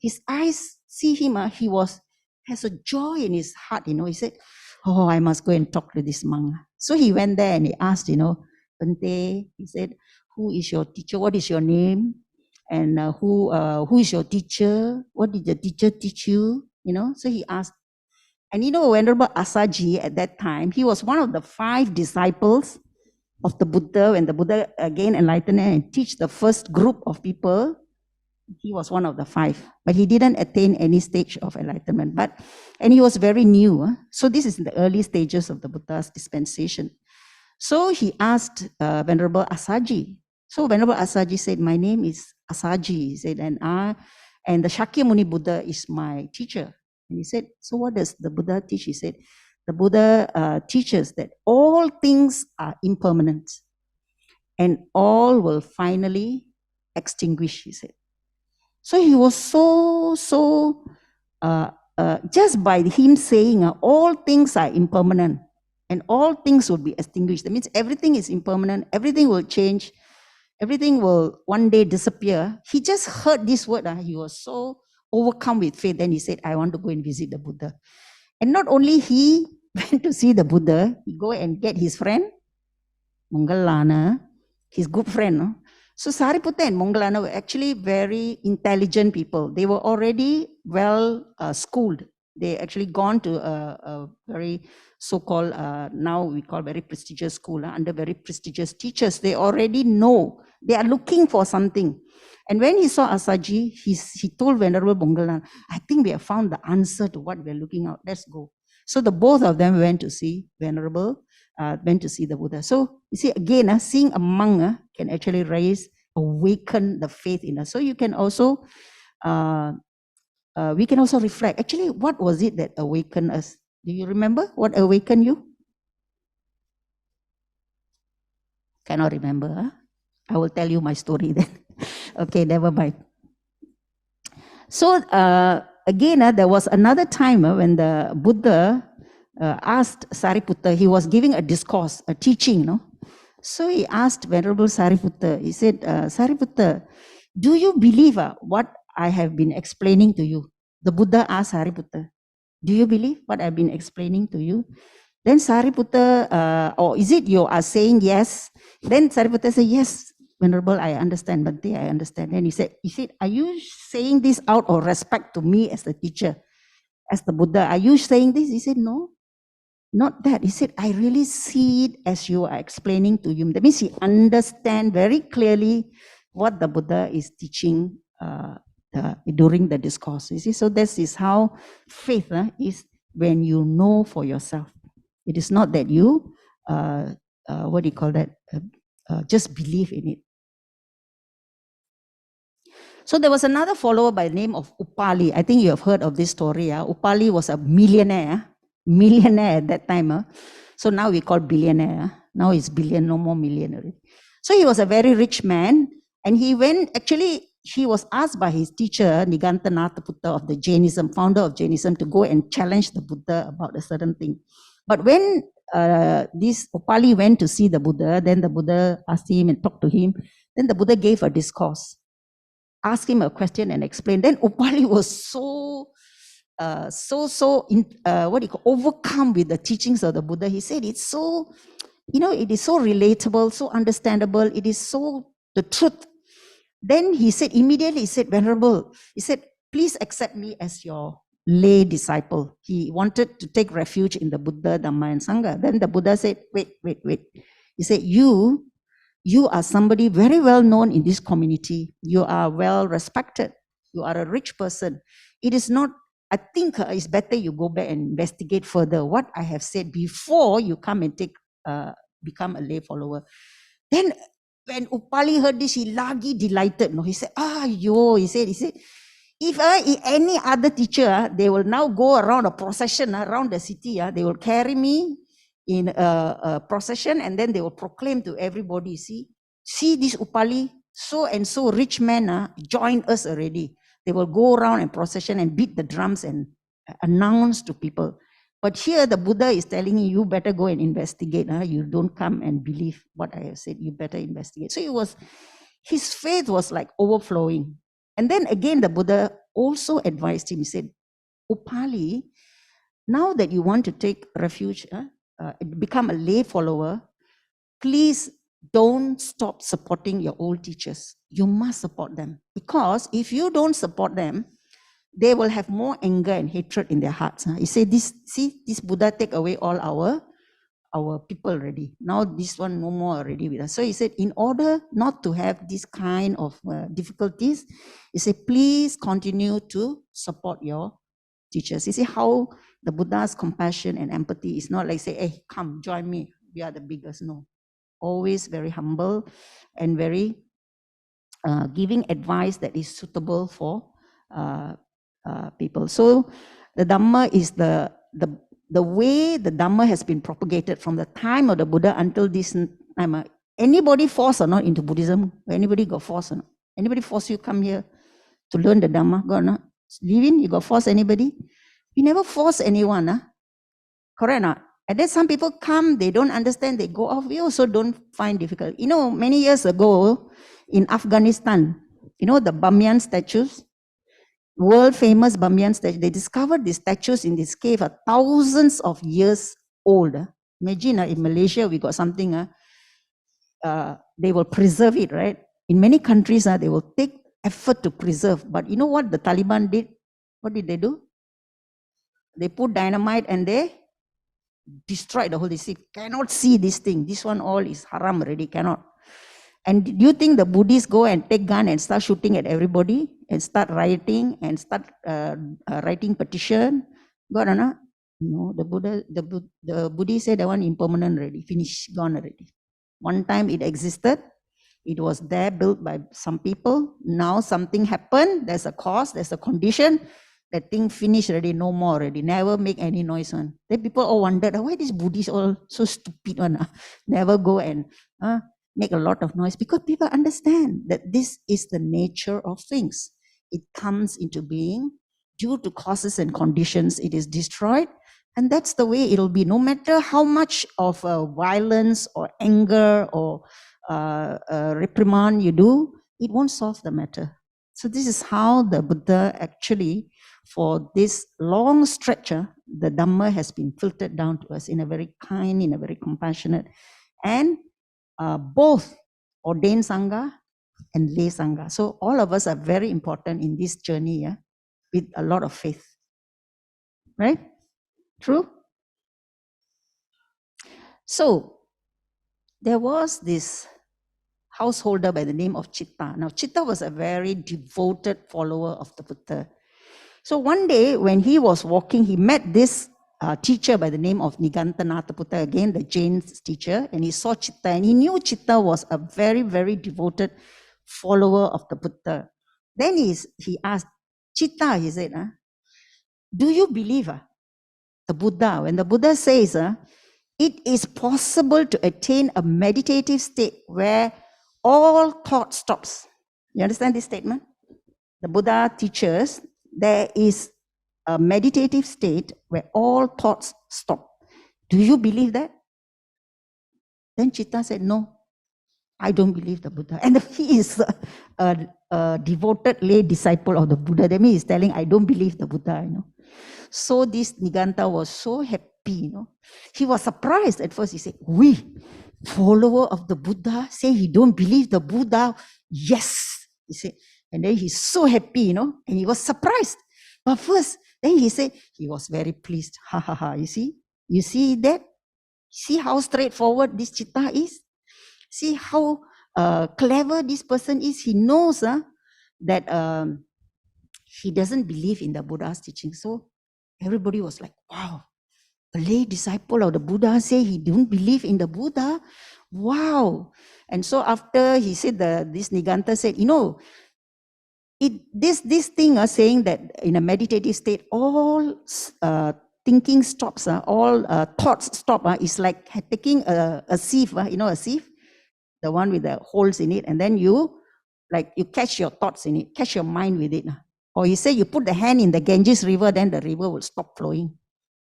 his eyes see him. He has a joy in his heart. He said, "Oh, I must go and talk to this monk." So he went there and he asked, Bante, he said, "Who is your teacher? What is your name? And who is your teacher? What did the teacher teach you?" So he asked. And Venerable Asaji at that time, he was one of the 5 disciples of the Buddha. When the Buddha gained enlightenment and teach the first group of people, he was one of the 5. But he didn't attain any stage of enlightenment. And he was very new. So this is in the early stages of the Buddha's dispensation. So he asked Venerable Asaji. So Venerable Asaji said, "My name is Asaji." He said, and the Shakyamuni Buddha is my teacher. And he said, "So what does the Buddha teach?" He said, "The Buddha teaches that all things are impermanent. and all will finally extinguish, he said. So he was just by him saying, all things are impermanent and all things will be extinguished. That means everything is impermanent, everything will change, everything will one day disappear. He just heard this word. He was so overcome with faith. Then he said, I want to go and visit the Buddha. And not only he went to see the Buddha, he go and get his friend, Mangalana, his good friend. No? So Sariputta and Mangalana were actually very intelligent people. They were already well schooled. They actually gone to a very so-called, now we call very prestigious school, under very prestigious teachers. They already know. They are looking for something. And when he saw Asaji, he told Venerable Mangalana, I think we have found the answer to what we're looking at. Let's go. So the both of them went to see Venerable, went to see the Buddha. So you see, again, seeing a monk can actually awaken the faith in us. So you can also, we can also reflect. Actually, what was it that awakened us? Do you remember what awakened you? Cannot remember, huh? I will tell you my story then. Okay, never mind. So again, there was another time when the Buddha asked Sariputta, he was giving a discourse, a teaching, no? So he asked Venerable Sariputta, he said, Sariputta, do you believe what I have been explaining to you? The Buddha asked Sariputta, do you believe what I've been explaining to you? Then Sariputta, or is it you are saying yes? Then Sariputta said, yes, Venerable, I understand, Bhante, I understand. Then he said, are you saying this out of respect to me as the teacher, as the Buddha? Are you saying this? He said, no, not that. He said, I really see it as you are explaining to him. That means he understands very clearly what the Buddha is teaching during the discourse. You see, so this is how faith is when you know for yourself. It is not that you, what do you call that, just believe in it. So there was another follower by the name of Upali. I think you have heard of this story. Upali was a millionaire at that time. So now we call billionaire. Now it's billion, no more millionaire. So he was a very rich man, and he was asked by his teacher, Nigantanataputta of the Jainism, founder of Jainism, to go and challenge the Buddha about a certain thing. But when this Upali went to see the Buddha, then the Buddha asked him and talked to him. Then the Buddha gave a discourse, asked him a question and explained. Then Upali was overcome with the teachings of the Buddha. He said, it's so, it is so relatable, so understandable. It is so the truth. Then he said, immediately, Venerable, he said, please accept me as your lay disciple. He wanted to take refuge in the Buddha, Dhamma, and Sangha. Then the Buddha said, wait. He said, you are somebody very well known in this community. You are well respected. You are a rich person. It is not, I think it's better you go back and investigate further what I have said before you come and become a lay follower. Then when Upali heard this, he lagi delighted. No, he said, he said, if any other teacher, they will now go around a procession around the city. They will carry me in a procession, and then they will proclaim to everybody, see this Upali, so and so rich man joined us already. They will go around in procession and beat the drums and announce to people. But here the Buddha is telling you better go and investigate. You don't come and believe what I have said. You better investigate. So his faith was like overflowing. And then again, the Buddha also advised him. He said, Upali, now that you want to take refuge, become a lay follower, please don't stop supporting your old teachers. You must support them. Because if you don't support them, they will have more anger and hatred in their hearts. He said, this Buddha take away all our people already. Now this one no more already with us. So he said, in order not to have this kind of difficulties, he said, please continue to support your teachers. You see how the Buddha's compassion and empathy is not like say, hey, come join me, we are the biggest. No, always very humble and very giving advice that is suitable for people. So the Dhamma is the way the Dhamma has been propagated from the time of the Buddha until this time Anybody force or not into Buddhism? Anybody got force or not? Anybody force you come here to learn the Dhamma? Got or not? Living, you got force anybody? You never force anyone, huh? Correct or not? And then some people come, they don't understand, they go off. We also don't find difficult. You know, many years ago in Afghanistan, you know, the Bamyan statues, world famous Bamyan statue, they discovered these statues in this cave are thousands of years old. Imagine in Malaysia, we got something, they will preserve it, right? In many countries, they will take effort to preserve. But you know what the Taliban did? What did they do? They put dynamite and they destroyed the whole. They say, cannot see this thing. This one all is haram already, cannot. And do you think the Buddhists go and take gun and start shooting at everybody and start rioting and start writing petition? God or not? No, the Buddhists said that one impermanent already, finished, gone already. One time it existed. It was there built by some people. Now something happened. There's a cause, there's a condition. That thing finished already, no more already. Never make any noise on. Then people all wondered, why these Buddhists all so stupid one? Never go and make a lot of noise. Because people understand that this is the nature of things. It comes into being due to causes and conditions. It is destroyed. And that's the way it'll be. No matter how much of violence or anger or reprimand you do, it won't solve the matter. So this is how the Buddha actually, for this long stretch, the Dhamma has been filtered down to us in a very kind, in a very compassionate, and both ordained Sangha and lay Sangha. So all of us are very important in this journey, with a lot of faith. Right? True? So there was this householder by the name of Chitta. Now Chitta was a very devoted follower of the Buddha. So one day when he was walking, he met this teacher by the name of Nigantanataputta, again the Jain's teacher, and he saw Chitta and he knew Chitta was a very, very devoted follower of the Buddha. Then he asked, Chitta, he said, do you believe the Buddha? When the Buddha says, it is possible to attain a meditative state where all thought stops. You understand this statement? The Buddha teaches there is a meditative state where all thoughts stop. Do you believe that? Then Chitta said, no, I don't believe the Buddha. And he is a devoted lay disciple of the Buddha. That means he's telling, I don't believe the Buddha, you know. So this Niganta was so happy, you know. He was surprised at first. He said, we, follower of the Buddha, say he don't believe the Buddha. Yes, he said. And then he's so happy, you know, and he was surprised. But first, then he said, he was very pleased. Ha ha ha, you see that? See how straightforward this Chitta is? See how clever this person is? He knows that he doesn't believe in the Buddha's teaching. So everybody was like, wow, a lay disciple of the Buddha say he don't believe in the Buddha. Wow. And so after he said, this Niganta said, you know, this thing saying that in a meditative state, all thinking stops, all thoughts stop. It's like taking a sieve, you know, a sieve, the one with the holes in it, and then you catch your thoughts in it, catch your mind with it. Or you say you put the hand in the Ganges river, then the river will stop flowing.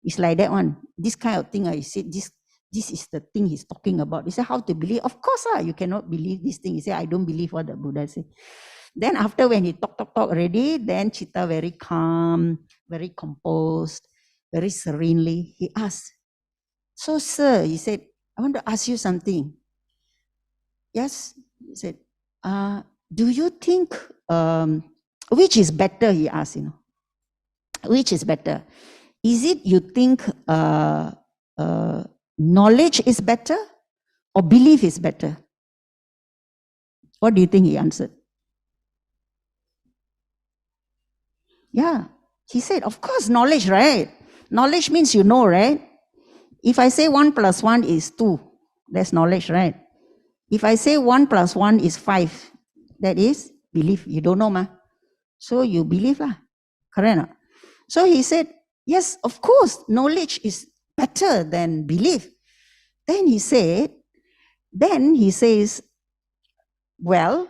It's like that one. This kind of thing, I said, this is the thing he's talking about. He said, how to believe? Of course, you cannot believe this thing. He said, I don't believe what the Buddha said. Then after when he talk already, then Chitta very calm, very composed, very serenely, he asked, so sir, he said, I want to ask you something. Yes, he said, do you think, which is better, he asked, you know, which is better? Is it you think knowledge is better or belief is better? What do you think he answered? Yeah, he said, of course, knowledge, right? Knowledge means you know, right? If I say 1 + 1 is 2, that's knowledge, right? If I say 1 + 1 is 5, that is belief. You don't know, ma. So you believe lah. Correct? So he said, yes, of course, knowledge is better than belief. Then he said, Then he says, well,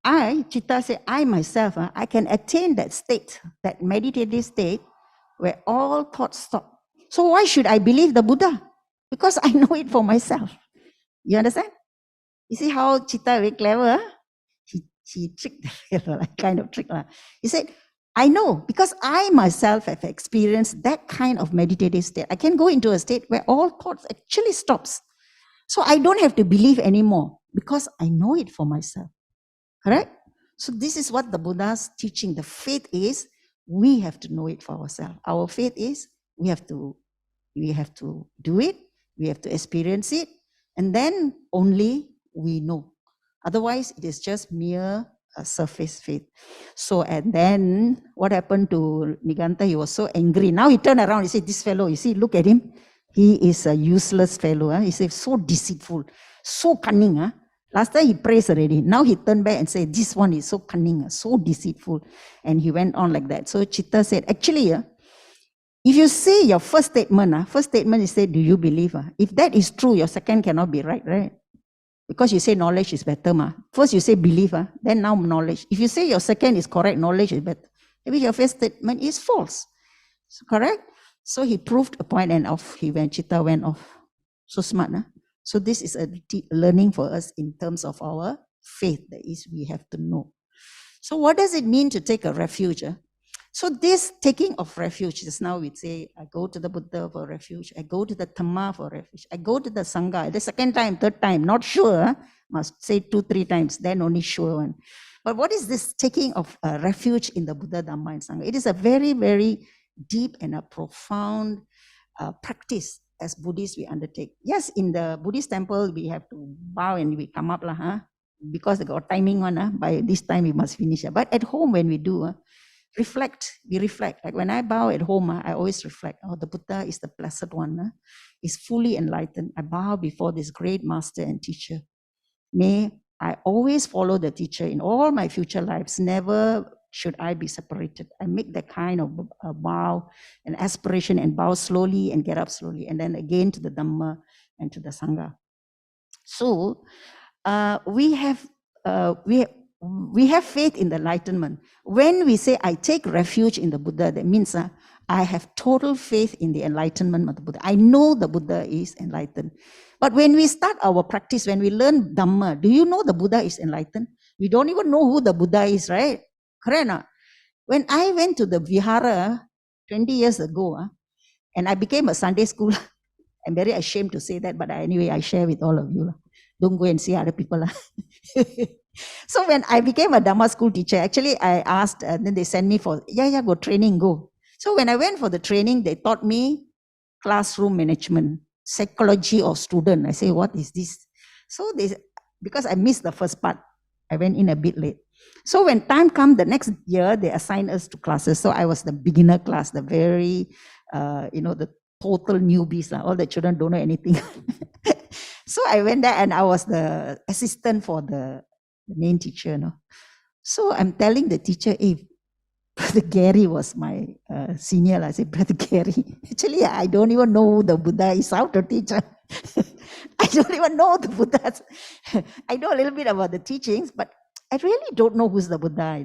Chitta said, I myself, I can attain that state, that meditative state where all thoughts stop. So why should I believe the Buddha? Because I know it for myself. You understand? You see how Chitta very clever? He tricked the fellow, like kind of trick. He said, I know because I myself have experienced that kind of meditative state. I can go into a state where all thoughts actually stops. So I don't have to believe anymore because I know it for myself. Correct? So this is what the Buddha's teaching. The faith is we have to know it for ourselves. Our faith is we have to do it, we have to experience it, and then only we know. Otherwise, it is just mere surface faith. So, and then what happened to Niganta? He was so angry. Now he turned around. He said, this fellow, you see, look at him. He is a useless fellow. He said, so deceitful, so cunning. Last time he praised already. Now he turned back and said, this one is so cunning, so deceitful. And he went on like that. So Chitta said, actually, if you say your first statement is say, do you believe? If that is true, your second cannot be right, right? Because you say knowledge is better. First you say belief, then now knowledge. If you say your second is correct, knowledge is better. Maybe your first statement is false. So, correct? So he proved a point and off he went. Chitta went off. So smart. So this is a learning for us in terms of our faith. That is, we have to know. So what does it mean to take a refuge? So this taking of refuge, just now we'd say, I go to the Buddha for refuge, I go to the Dhamma for refuge, I go to the Sangha, the second time, third time, not sure, must say 2-3 times, then only sure one. But what is this taking of refuge in the Buddha, Dhamma and Sangha? It is a very, very deep and a profound practice as Buddhists we undertake. Yes, in the Buddhist temple, we have to bow and we come up, because they got timing one, by this time we must finish. But at home when we do, we reflect. Like when I bow at home, I always reflect, the Buddha is the blessed one, is fully enlightened. I bow before this great master and teacher. May I always follow the teacher in all my future lives. Never should I be separated. I make that kind of bow and aspiration and bow slowly and get up slowly. And then again to the Dhamma and to the Sangha. So we have faith in the enlightenment. When we say, I take refuge in the Buddha, that means I have total faith in the enlightenment of the Buddha. I know the Buddha is enlightened. But when we start our practice, when we learn Dhamma, do you know the Buddha is enlightened? We don't even know who the Buddha is, right? Correct? When I went to the Vihara 20 years ago, and I became a Sunday school, I'm very ashamed to say that, but anyway, I share with all of you. Don't go and see other people. So when I became a Dhamma school teacher, actually I asked, and then they sent me for, go training, go. So when I went for the training, they taught me classroom management, psychology of student. I say, what is this? So because I missed the first part, I went in a bit late. So when time comes, the next year, they assigned us to classes. So I was the beginner class, the very, the total newbies. All the children don't know anything. So I went there and I was the assistant for the main teacher. So I'm telling the teacher, hey, Brother Gary was my senior. I said, Brother Gary, actually, I don't even know who the Buddha is. How to teach? I don't even know the Buddha. I know a little bit about the teachings, but I really don't know who's the Buddha,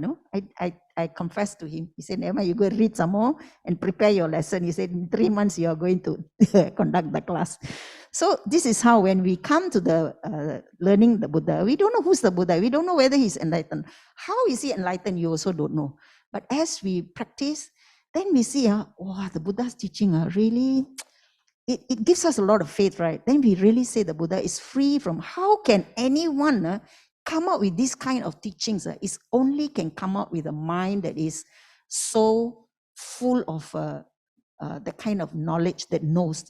I confessed to him. He said, Emma, you go read some more and prepare your lesson. He said, in 3 months, you are going to conduct the class. So this is how when we come to the learning the Buddha, we don't know who's the Buddha. We don't know whether he's enlightened. How is he enlightened? You also don't know. But as we practice, then we see, the Buddha's teaching really, it gives us a lot of faith, right? Then we really say the Buddha is free from, how can anyone come up with this kind of teachings? It only can come up with a mind that is so full of the kind of knowledge that knows,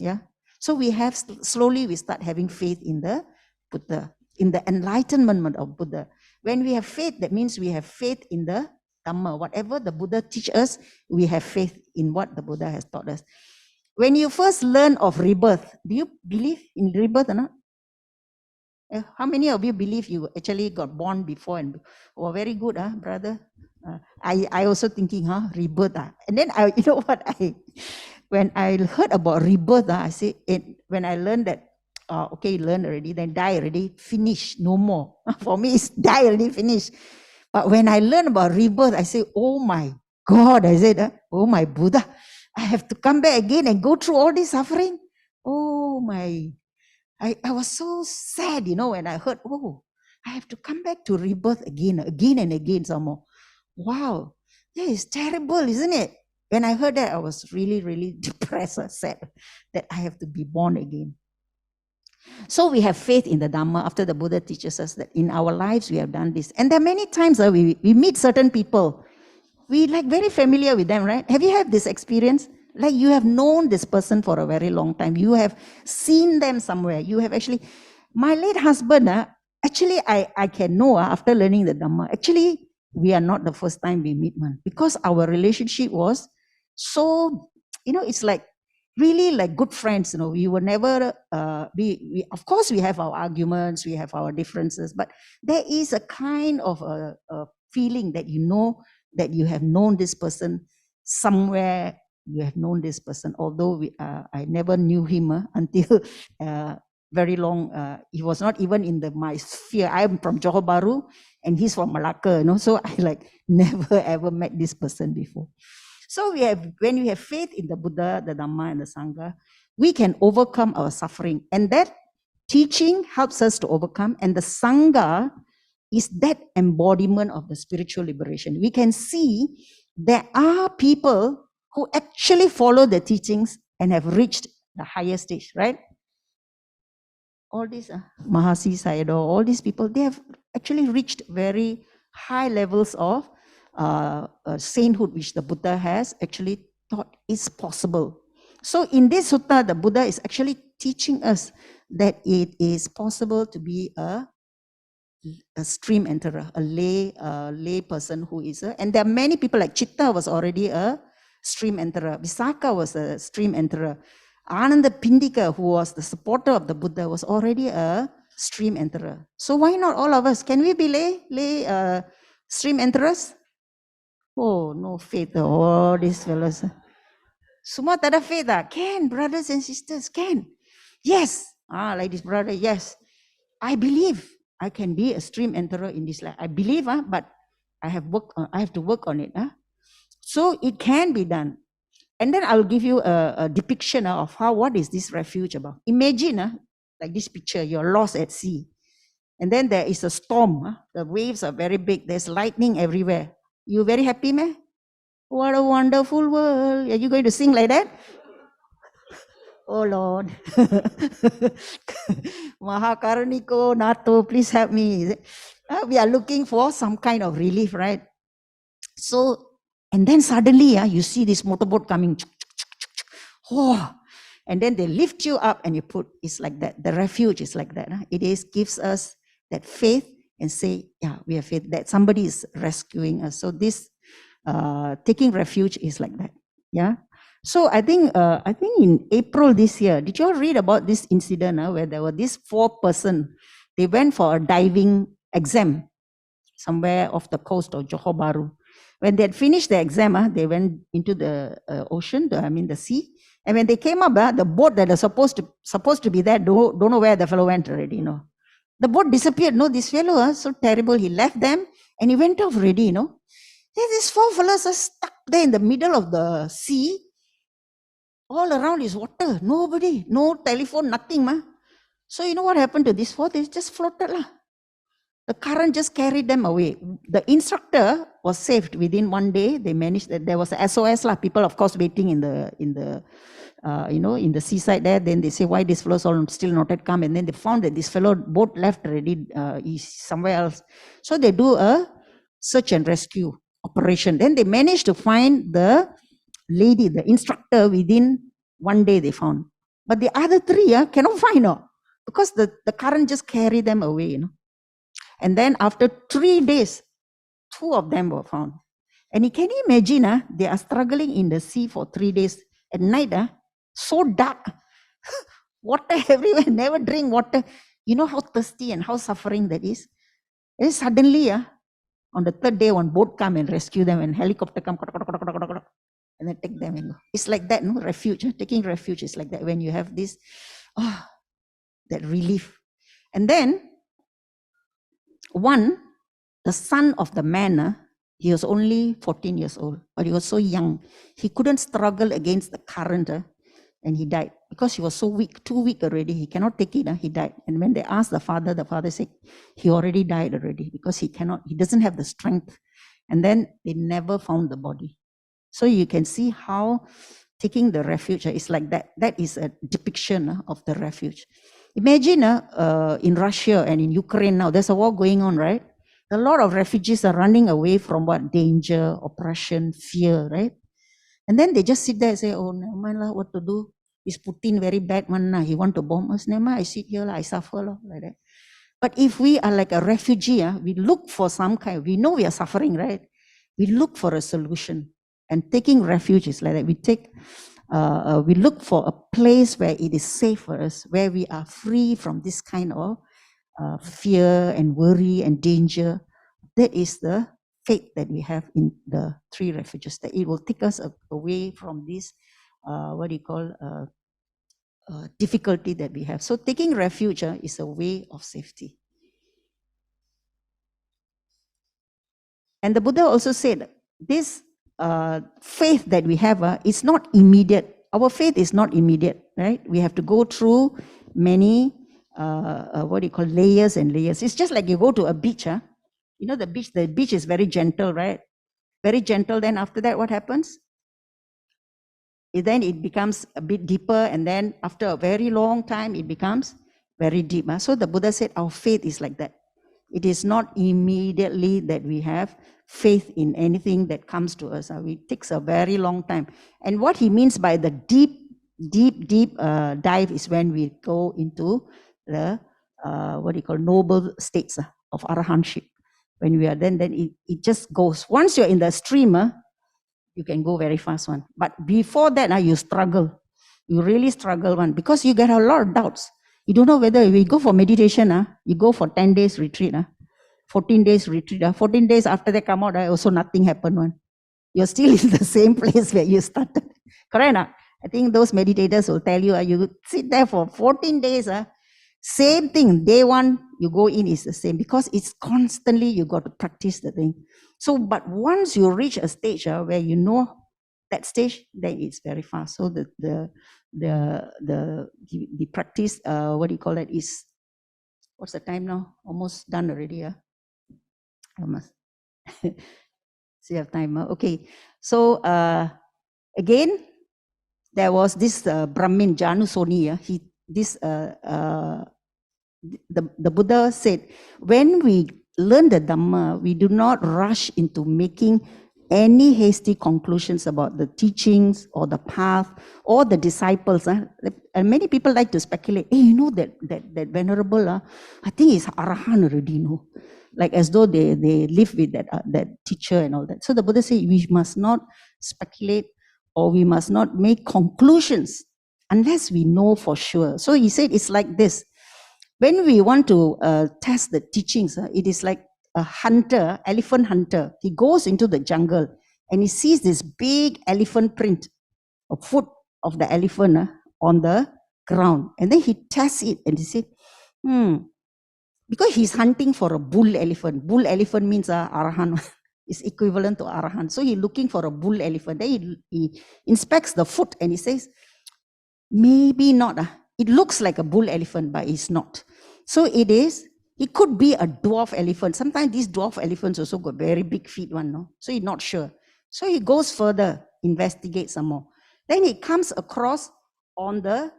So we have, slowly we start having faith in the Buddha, in the enlightenment of Buddha. When we have faith, that means we have faith in the Dhamma. Whatever the Buddha teaches us, we have faith in what the Buddha has taught us. When you first learn of rebirth, do you believe in rebirth or not? How many of you believe you actually got born before? And very good, brother. I also thinking, rebirth. And then I, when I heard about rebirth, I say, when I learned that okay, learn already, then die already, finish, no more. For me, it's die already, finish. But when I learn about rebirth, I say, oh my God, I said, oh my Buddha, I have to come back again and go through all this suffering. Oh my, I was so sad, when I heard, oh, I have to come back to rebirth again and again some more. Wow, that is terrible, isn't it? When I heard that, I was really, really depressed or sad that I have to be born again. So we have faith in the Dhamma after the Buddha teaches us that in our lives we have done this. And there are many times we meet certain people. We like very familiar with them, right? Have you had this experience? Like you have known this person for a very long time. You have seen them somewhere. You have actually, my late husband, actually I can know after learning the Dhamma, actually we are not the first time we meet one because our relationship was so, it's like really like good friends. We were never, we of course we have our arguments, we have our differences, but there is a kind of a feeling that that you have known this person somewhere. You have known this person, although I never knew him until very long. He was not even in my sphere. I'm from Johor Bahru and he's from Malacca, so I like never ever met this person before. So when we have faith in the Buddha, the Dhamma, and the Sangha, we can overcome our suffering. And that teaching helps us to overcome. And the Sangha is that embodiment of the spiritual liberation. We can see there are people who actually follow the teachings and have reached the higher stage, right? All these Mahasi Sayadaw, all these people, they have actually reached very high levels of sainthood, which the Buddha has actually taught is possible. So in this sutta, the Buddha is actually teaching us that it is possible to be a stream enterer, a lay person who is and there are many people like Chitta was already a stream enterer, Visakha was a stream enterer, Ananda Pindika, who was the supporter of the Buddha, was already a stream enterer. So why not all of us? Can we be lay stream enterers? Oh, no faith, all these fellows. Semua tak ada faith ah? Can, brothers and sisters, can. Yes, like this brother, yes. I believe I can be a stream enterer in this life. I believe, but I have to work on it. So it can be done. And then I'll give you a depiction of what is this refuge about. Imagine, like this picture, you're lost at sea. And then there is a storm. The waves are very big. There's lightning everywhere. You very happy, man? What a wonderful world. Are you going to sing like that? Oh Lord. Maha Karuniko Nato, please help me. We are looking for some kind of relief, right? So, and then suddenly you see this motorboat coming. Oh, and then they lift you up and it's like that. The refuge is like that. It gives us that faith and say, yeah, we have faith that somebody is rescuing us. So this taking refuge is like that. Yeah. So I think in April this year, did you all read about this incident where there were these 4 persons? They went for a diving exam somewhere off the coast of Johor Bahru. When they had finished the exam, they went into the ocean, the sea. And when they came up, the boat that was supposed to be there, don't know where the fellow went already, The boat disappeared. No, this fellow, so terrible. He left them and he went off already, Then these 4 fellows are stuck there in the middle of the sea. All around is water. Nobody, no telephone, nothing, So you know what happened to these 4? They just floated, The current just carried them away. The instructor was saved within 1 day. They managed that. There was a SOS, People, of course, waiting in the seaside there. Then they say, why these fellows all still not yet come? And then they found that this fellow boat left already. He's somewhere else. So they do a search and rescue operation. Then they managed to find the lady, the instructor, within 1 day they found. But the other 3 cannot find her because the current just carried them away, And then after 3 days, 2 of them were found. And can you imagine, they are struggling in the sea for 3 days. At night, so dark, water everywhere, never drink water. You know how thirsty and how suffering that is? And suddenly, on the 3rd day, one boat come and rescue them and helicopter come and then take them and go. It's like that, refuge. Taking refuge is like that when you have this. that relief. And then the son of the man, he was only 14 years old, but he was so young. He couldn't struggle against the current, and he died because he was so weak, too weak already. He cannot take it. He died. And when they asked the father said, he already died already because he doesn't have the strength. And then they never found the body. So you can see how taking the refuge is like that. That is a depiction of the refuge. Imagine in Russia and in Ukraine now, there's a war going on, right? A lot of refugees are running away from what? Danger, oppression, fear, right? And then they just sit there and say, oh, never mind lah, what to do? Is Putin very bad one? He want to bomb us. Never mind, I sit here, I suffer like that. But if we are like a refugee, we look for some kind, we know we are suffering, right? We look for a solution. And taking refuge is like that. We look for a place where it is safe for us, where we are free from this kind of fear and worry and danger. That is the faith that we have in the three refuges, that it will take us away from this, difficulty that we have. So taking refuge is a way of safety. And the Buddha also said, this faith that we have is not immediate. Our faith is not immediate, right? We have to go through many, layers and layers. It's just like you go to a beach. You know, the beach is very gentle, right? Very gentle. Then after that, what happens? Then it becomes a bit deeper. And then after a very long time, it becomes very deep. So the Buddha said, our faith is like that. It is not immediately that we have faith in anything that comes to us. It takes a very long time. And what he means by the deep dive is when we go into the, noble states of arahantship. When we are then it just goes. Once you're in the stream, you can go very fast one. But before that, you struggle. You really struggle one because you get a lot of doubts. You don't know whether we go for meditation, you go for 10 days retreat, 14 days retreat, 14 days after they come out, also nothing happened one. You're still in the same place where you started. Correct? I think those meditators will tell you, you sit there for 14 days, same thing. Day one, you go in is the same because it's constantly you got to practice the thing. So, but once you reach a stage where you know that stage, then it's very fast. So the practice, is, what's the time now? Almost done already. Almost. So you have time. Okay. So again, there was this Brahmin Janusoni. The Buddha said, when we learn the Dhamma, we do not rush into making any hasty conclusions about the teachings or the path or the disciples. And many people like to speculate, hey, you know that venerable, I think he's Arahan already, no? Like as though they live with that teacher and all that. So the Buddha said, we must not speculate or we must not make conclusions unless we know for sure. So he said, it's like this. When we want to test the teachings, it is like a hunter, elephant hunter. He goes into the jungle and he sees this big elephant print, a foot of the elephant on the ground. And then he tests it and he said, because he's hunting for a bull elephant. Bull elephant means Arahan is equivalent to Arahan. So he's looking for a bull elephant. Then he inspects the foot and he says, maybe not. It looks like a bull elephant, but it's not. So it could be a dwarf elephant. Sometimes these dwarf elephants also got very big feet one, no? So he's not sure. So he goes further, investigates some more. Then he comes across on the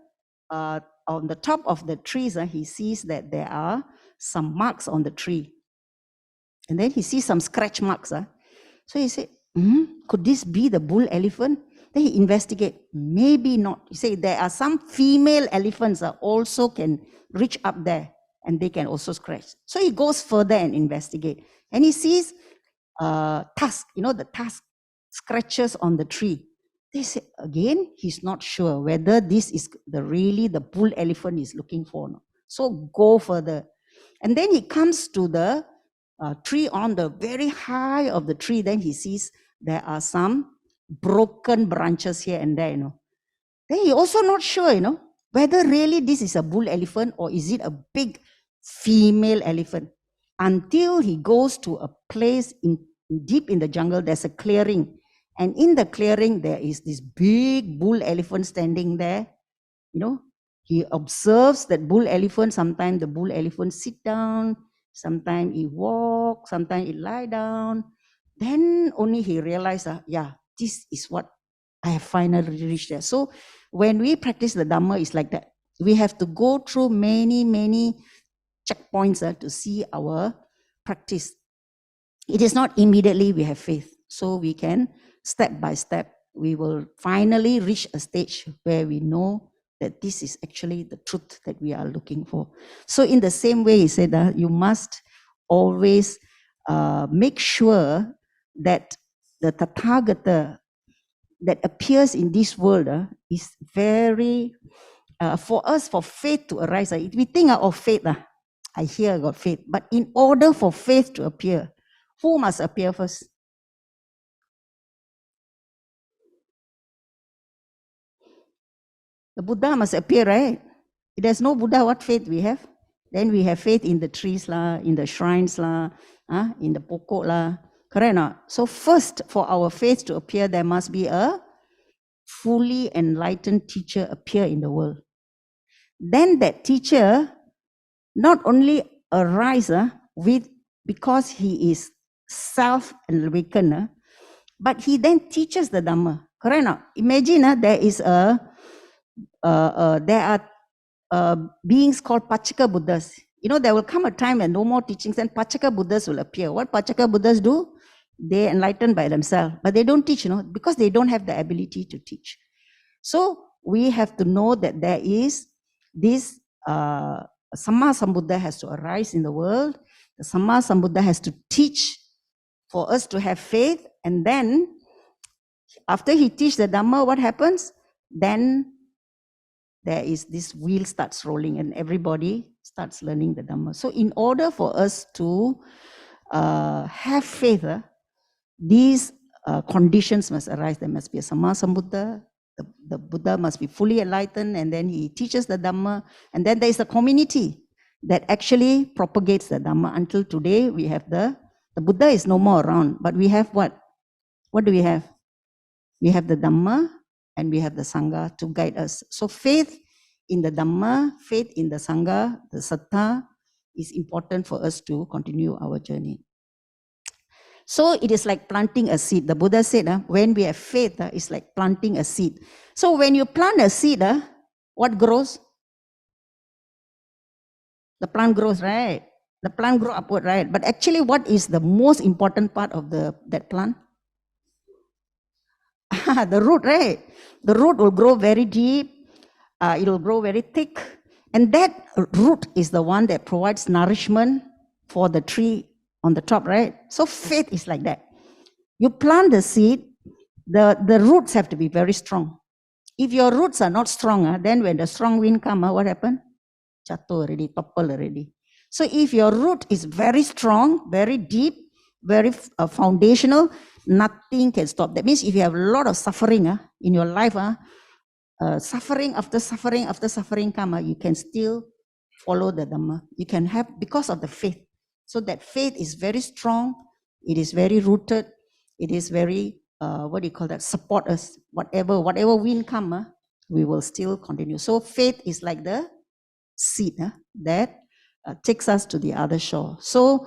top of the trees, he sees that there are some marks on the tree. And then he sees some scratch marks. So he said, could this be the bull elephant? Then he investigates. Maybe not. He said there are some female elephants also can reach up there and they can also scratch. So he goes further and investigate. And he sees tusk, the tusk scratches on the tree. They say, again, he's not sure whether this is really the bull elephant he's looking for. So go further. And then he comes to the tree on the very high of the tree. Then he sees there are some broken branches here and there, Then he also not sure, whether really this is a bull elephant or is it a big female elephant. Until he goes to a place deep in the jungle, there's a clearing. And in the clearing, there is this big bull elephant standing there. You know, he observes that bull elephant. Sometimes the bull elephant sit down, sometimes he walk, sometimes he lie down. Then only he realized, yeah, this is what I have finally reached there. So when we practice the Dhamma, it's like that. We have to go through many checkpoints to see our practice. It is not immediately we have faith. So we can, step by step, we will finally reach a stage where we know that this is actually the truth that we are looking for. So in the same way, he said that you must always make sure that the Tathagata that appears in this world is very, for us, for faith to arise. If we think of faith, I hear about faith, but in order for faith to appear, who must appear first? The Buddha must appear, right? If there's no Buddha, what faith we have? Then we have faith in the trees, in the shrines, in the pokok. Correct or not? So first, for our faith to appear, there must be a fully enlightened teacher appear in the world. Then that teacher not only arise because he is self-awakened, but he then teaches the Dhamma. Correct or not? Imagine there is there are beings called Pachaka Buddhas. You know, there will come a time when no more teachings and Pachaka Buddhas will appear. What Pachaka Buddhas do? They enlighten by themselves, but they don't teach, because they don't have the ability to teach. So we have to know that there is this Samma Sambuddha has to arise in the world. The Samma Sambuddha has to teach for us to have faith. And then after he teaches the Dhamma, what happens? Then there is this wheel starts rolling and everybody starts learning the Dhamma. So in order for us to have faith, these conditions must arise. There must be a Samma Sambuddha. The Buddha must be fully enlightened, and then he teaches the Dhamma. And then there is a community that actually propagates the Dhamma. Until today, we have the Buddha is no more around, but we have what? What do we have? We have the Dhamma and we have the Sangha to guide us. So faith in the Dhamma, faith in the Sangha, the Saddha is important for us to continue our journey. So it is like planting a seed. The Buddha said, when we have faith, it's like planting a seed. So when you plant a seed, what grows? The plant grows, right? The plant grows upward, right? But actually, what is the most important part of that plant? The root, right? The root will grow very deep. It will grow very thick. And that root is the one that provides nourishment for the tree on the top, right? So faith is like that. You plant the seed, the roots have to be very strong. If your roots are not strong, then when the strong wind comes, what happens? Jatuh already, topple already. So if your root is very strong, very deep, very foundational, nothing can stop. That means if you have a lot of suffering in your life, suffering after suffering after suffering come, you can still follow the Dhamma. You can have, because of the faith. So that faith is very strong. It is very rooted. It is very, support us. Whatever wind come, we will still continue. So faith is like the seed that takes us to the other shore. So,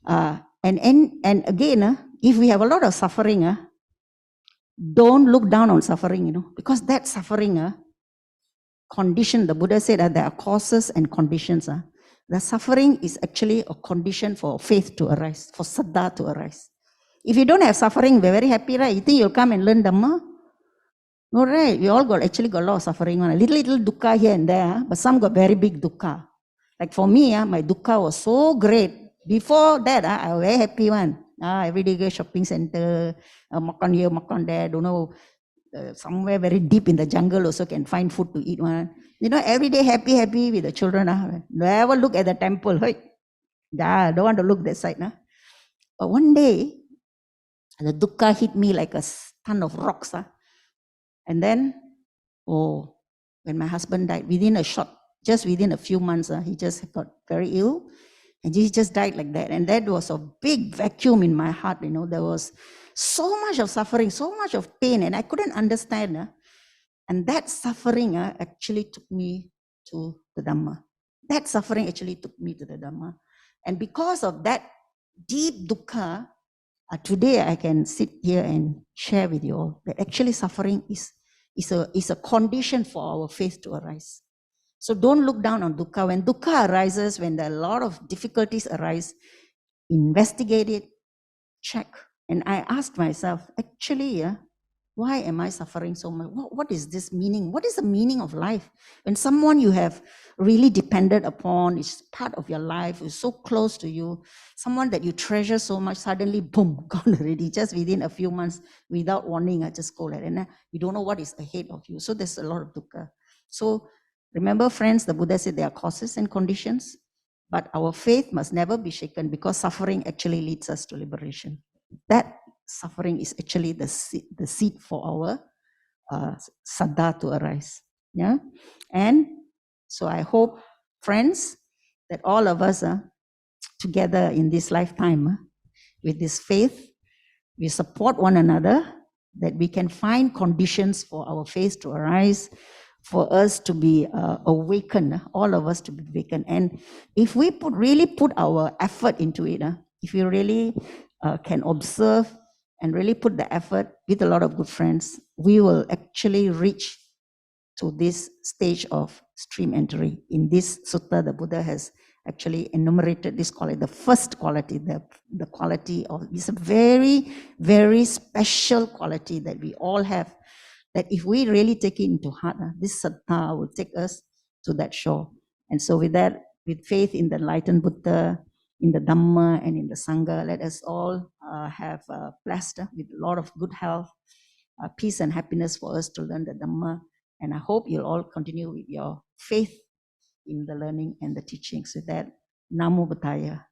and again, if we have a lot of suffering, don't look down on suffering, because that suffering, condition, the Buddha said that there are causes and conditions. The suffering is actually a condition for faith to arise, for Saddha to arise. If you don't have suffering, we're very happy, right? You think you'll come and learn Dhamma? No, right? We all actually got a lot of suffering. A little dukkha here and there, but some got very big dukkha. Like for me, my dukkha was so great. Before that, I was very happy one. Every day go shopping center, makan here, makan there, don't know, somewhere very deep in the jungle also can find food to eat one. Every day happy with the children. Never look at the temple. Don't want to look that side. But one day, the dukkha hit me like a ton of rocks. And then, when my husband died, just within a few months, he just got very ill. And he just died like that. And that was a big vacuum in my heart. There was so much of suffering, so much of pain, and I couldn't understand. And that suffering actually took me to the Dhamma. That suffering actually took me to the Dhamma. And because of that deep dukkha, today I can sit here and share with you all that actually suffering is a condition for our faith to arise. So don't look down on dukkha. When dukkha arises, when there are a lot of difficulties arise, investigate it, check. And I asked myself, actually, why am I suffering so much? What is this meaning? What is the meaning of life? When someone you have really depended upon is part of your life, is so close to you, someone that you treasure so much, suddenly, boom, gone already, just within a few months, without warning, I just go like that. And you don't know what is ahead of you. So there's a lot of dukkha. So remember, friends, the Buddha said there are causes and conditions, but our faith must never be shaken because suffering actually leads us to liberation. That suffering is actually the seed for our Saddha to arise. Yeah. And so I hope, friends, that all of us are together in this lifetime with this faith, we support one another, that we can find conditions for our faith to arise, for us to be awakened, all of us to be awakened. And if we really put our effort into it, if we really can observe and really put the effort with a lot of good friends, we will actually reach to this stage of stream entry. In this sutta, the Buddha has actually enumerated this quality, the first quality, the quality of, it's a very, very special quality that we all have, that if we really take it into heart, this saddha will take us to that shore. And so with that, with faith in the enlightened Buddha, in the Dhamma and in the Sangha, let us all have blessed with a lot of good health, peace and happiness for us to learn the Dhamma. And I hope you'll all continue with your faith in the learning and the teachings. With that, Namo Buddhaya.